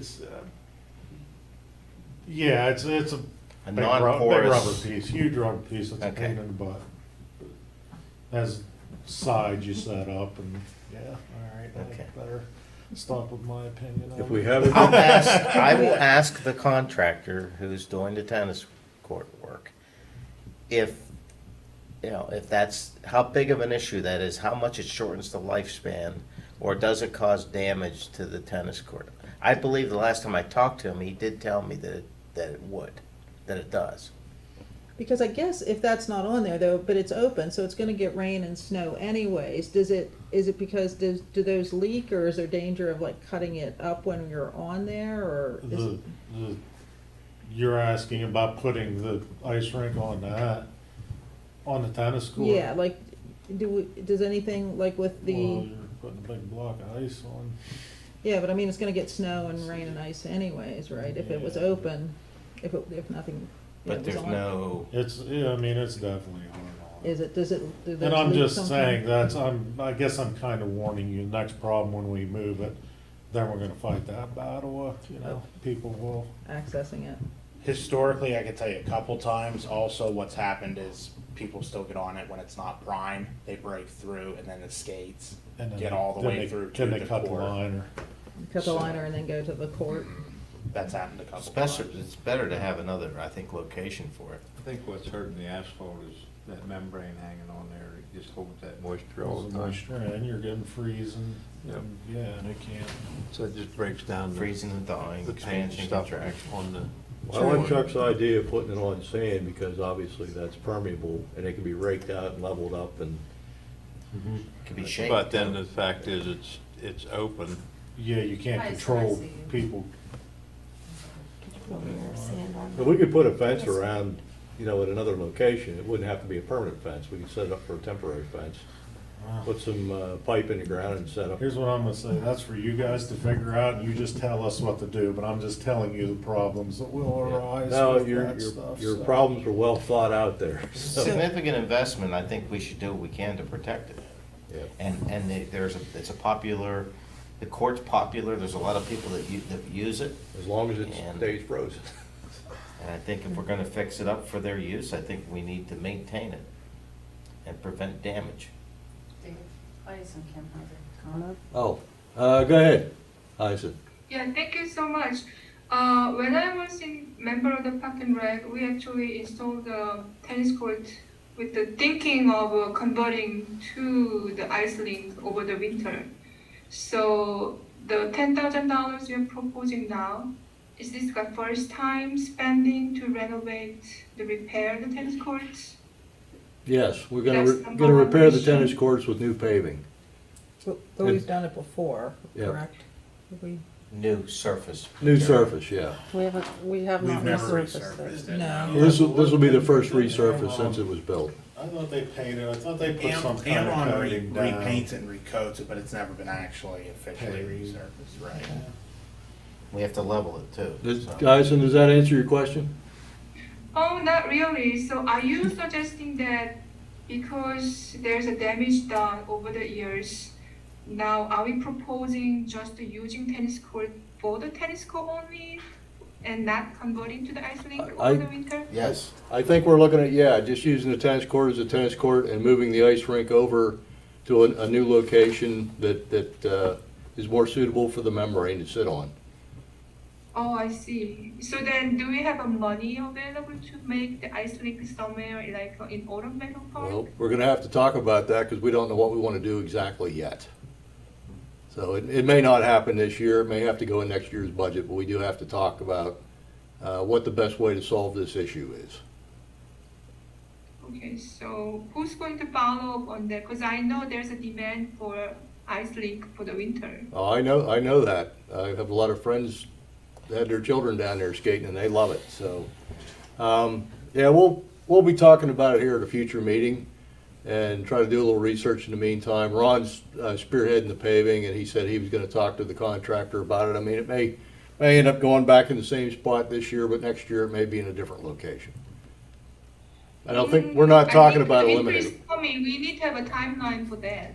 A big rubber non-porous? piece, huge rubber piece, it's a Okay. pain in the butt. Has sides you set up and, yeah, all right, Okay. I better stop with my opinion on If we it. have it. I will ask the contractor who's doing the tennis court work if, you know, if that's, how big of an issue that is, how much it shortens the lifespan, or does it cause damage to the tennis court? I believe the last time I talked to him, he did tell me that it would, that it does. Because I guess if that's not on there though, but it's open, so it's gonna get rain and snow anyways, is it because do those leak, or is there danger of like cutting it up when you're on there, or is it? You're asking about putting the ice rink on the tennis court? Yeah, like, does anything, like with Well, the, you're putting a big block of ice on. yeah, but I mean, it's gonna get snow and rain and ice anyways, right? If it was Yeah. open, if nothing, But was there's on. no, It's, yeah, I mean, it's definitely hard on. Is it, do those And I'm leak just sometimes? saying, I guess I'm kind of warning you, next problem when we move it, then we're gonna fight that battle, you know, people will. Accessing it. Historically, I could tell you a couple times. Also, what's happened is people still get on it when it's not prime. They break through, and then the skates And then get they- all the then way they- through to Then they the cut the court. liner. Cut the liner and then go to the court. That's happened a couple Especially, times. it's better to have another, I think, location for it. I think what's hurting the asphalt is that membrane hanging on there, it just holds that moisture all All the the time. moisture, and you're getting freezing. Yep. And, yeah, and it can't. So it just breaks down Freezing and thawing, the paint expansion, stuff contraction. on the. I like Chuck's idea of putting it on sand because obviously that's permeable and it can be raked out and leveled up and. Could be shaped. But then the fact is, it's open. Yeah, you can't Nice, control I see. people. But we could put a fence around, you know, at another location. It wouldn't have to be a permanent fence. We could set it up for a temporary fence. Put some pipe in the ground and set up. Here's what I'm gonna say, that's for you guys to figure out, and you just tell us what to do, but I'm just telling you the problems that will arise No, with your, that stuff. your so. problems are well thought out there. so. Significant investment, I think we should do what we can to protect it. Yeah. And it's a popular, the court's popular, there's a lot of people that use it. As long as it And- stays frozen. And I think if we're gonna fix it up for their use, I think we need to maintain it and prevent damage. Dave, Tyson can have a comment. Oh, go ahead, Isaac. Yeah, thank you so much. When I was in member of the Park and Rec, we actually installed a tennis court with the thinking of converting to the ice rink over the winter. So the $10,000 you're proposing now, is this the first time spending to renovate, to repair the tennis courts? Yes, we're That's gonna number gonna one repair the question. tennis courts with new paving. But we've done it before, Yeah. correct? We, New surface. New surface, yeah. We have We've not never resurfaced resurfaced it. it. No. This will be the first resurface since it was built. I thought they painted, I thought they put some kind of Amron coating down. repaints it and recoats it, but it's never been actually officially Paved. resurfaced, right? We have to level it too. so. Dyson, does that answer your question? Oh, not really. So are you suggesting that because there's a damage done over the years, now are we proposing just using tennis court for the tennis court only and not converting to the ice rink over the winter? Yes, I think we're looking at, yeah, just using the tennis court as a tennis court and moving the ice rink over to a new location that is more suitable for the membrane to sit on. Oh, I see. So then do we have a money available to make the ice rink somewhere like in Ornamental Park? Well, we're gonna have to talk about that because we don't know what we want to do exactly yet. So it may not happen this year, it may have to go in next year's budget, but we do have to talk about what the best way to solve this issue is. Okay, so who's going to follow up on that? Because I know there's a demand for ice rink for the winter. Oh, I know that. I have a lot of friends that had their children down there skating and they love it, so. Yeah, we'll be talking about it here at a future meeting and try to do a little research in the meantime. Ron's spearheading the paving and he said he was gonna talk to the contractor about it. I mean, it may end up going back in the same spot this year, but next year it may be in a different location. I don't think, we're not talking about Winter eliminating. is coming. We need to have a timeline for that.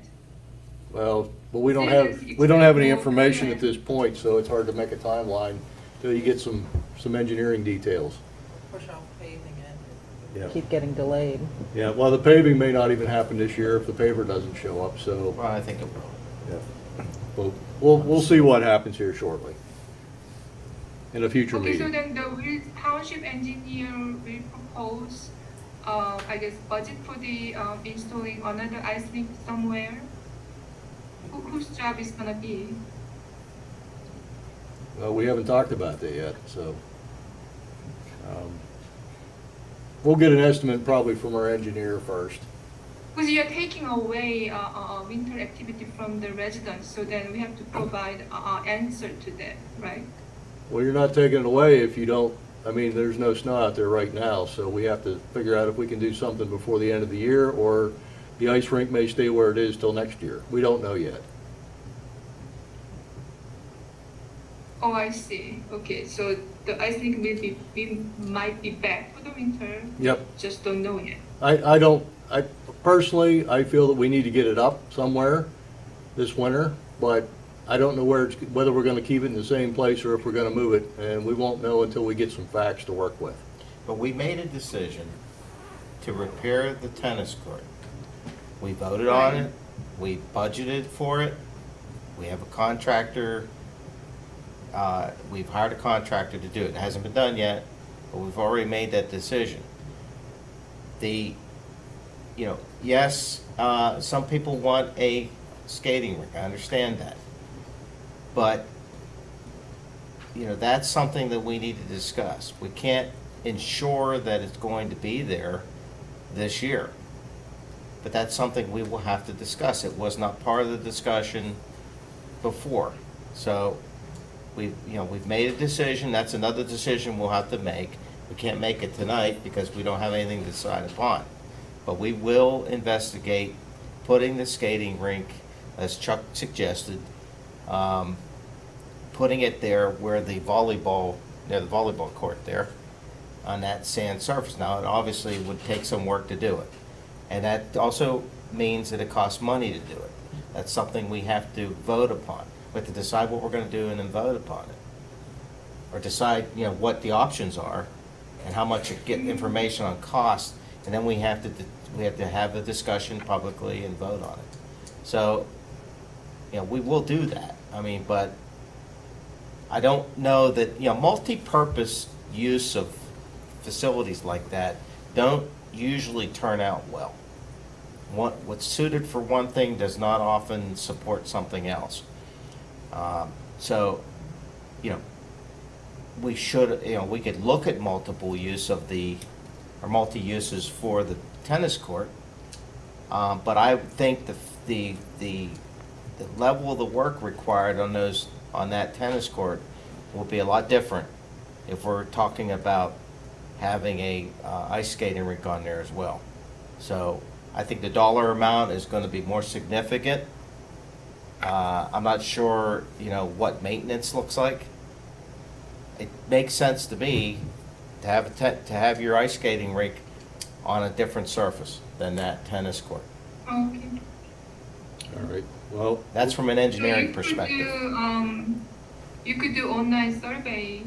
Well, but we don't have any information at this point, so it's hard to make a timeline till you get some engineering details. push off paving Yeah. it, keep getting delayed. Yeah, well, the paving may not even happen this year if the paver doesn't show up, so, well, I think it will. yeah. We'll see what happens here shortly. In a future Okay, so meeting. then the township engineer will propose, I guess, budget for the installing another ice rink somewhere. Whose job is gonna be? We haven't talked about that yet, so. We'll get an estimate probably from our engineer first. Because you're taking away winter activity from the residents, so then we have to provide an answer to that, right? Well, you're not taking it away if you don't, I mean, there's no snow out there right now, so we have to figure out if we can do something before the end of the year, or the ice rink may stay where it is till next year. We don't know yet. Oh, I see. Okay, so the ice rink might be back for the winter. Yep. Just don't know yet. I personally, I feel that we need to get it up somewhere this winter, but I don't know whether we're gonna keep it in the same place or if we're gonna move it, and we won't know until we get some facts to work with. But we made a decision to repair the tennis court. We voted on it, we budgeted for it, we have a contractor we've hired a contractor to do it. It hasn't been done yet, but we've already made that decision. Yes, some people want a skating rink, I understand that. But, that's something that we need to discuss. We can't ensure that it's going to be there this year. But that's something we will have to discuss. It was not part of the discussion before. So we've made a decision. That's another decision we'll have to make. We can't make it tonight because we don't have anything to decide upon. But we will investigate putting the skating rink, as Chuck suggested, putting it there where near the volleyball court there, on that sand surface. Now, it obviously would take some work to do it. And that also means that it costs money to do it. That's something we have to vote upon. We have to decide what we're gonna do and then vote upon it. Or decide, what the options are and how much get information on cost, and then we have to have the discussion publicly and vote on it. So, we will do that. But I don't know that, multi-purpose use of facilities like that don't usually turn out well. What's suited for one thing does not often support something else. We should, we could look at multiple use of multi-uses for the tennis court. But I think the level of the work required on that tennis court will be a lot different if we're talking about having a ice skating rink on there as well. So I think the dollar amount is going to be more significant. I'm not sure, what maintenance looks like. It makes sense to me to have your ice skating rink on a different surface than that tennis court. Okay. All right, well. That's from an engineering So perspective. You could do online survey,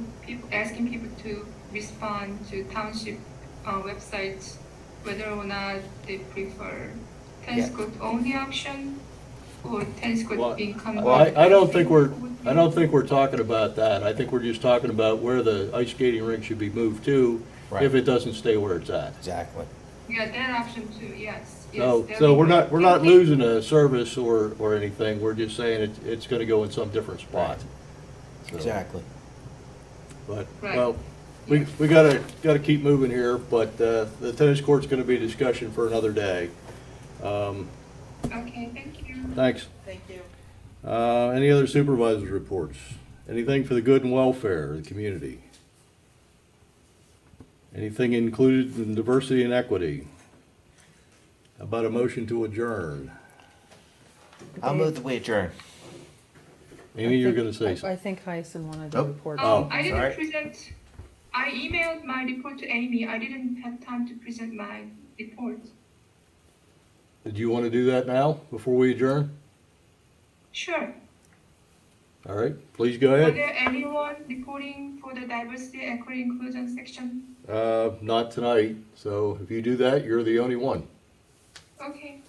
asking people to respond to township websites whether or not they prefer tennis Yeah. court only option or tennis court Well, being converted. Well, I don't think we're talking about that. I think we're just talking about where the ice skating rink should be moved to Right. if it doesn't stay where it's at. Exactly. Yeah, that option too. Yes. So, Yes, so that'd be we're great. not losing a service or anything. We're just saying it's gonna go in some different spot. So, Exactly. But, Right. well, we gotta keep moving here, but, the tennis court's gonna be a discussion for another day. Okay, thank you. Thanks. Thank you. Any other supervisors' reports? Anything for the good and welfare of the community? Anything included in diversity and equity? How about a motion to adjourn? I'll move that we adjourn. Amy, you're gonna say I something? think Hyson wanted to Oh. report. Oh, I didn't sorry. present. I emailed my report to Amy. I didn't have time to present my report. Did you want to do that now, before we adjourn? Sure. All right, please go Was ahead. there anyone reporting for the diversity, equity, inclusion section? Not tonight, so if you do that, you're the only one. Okay.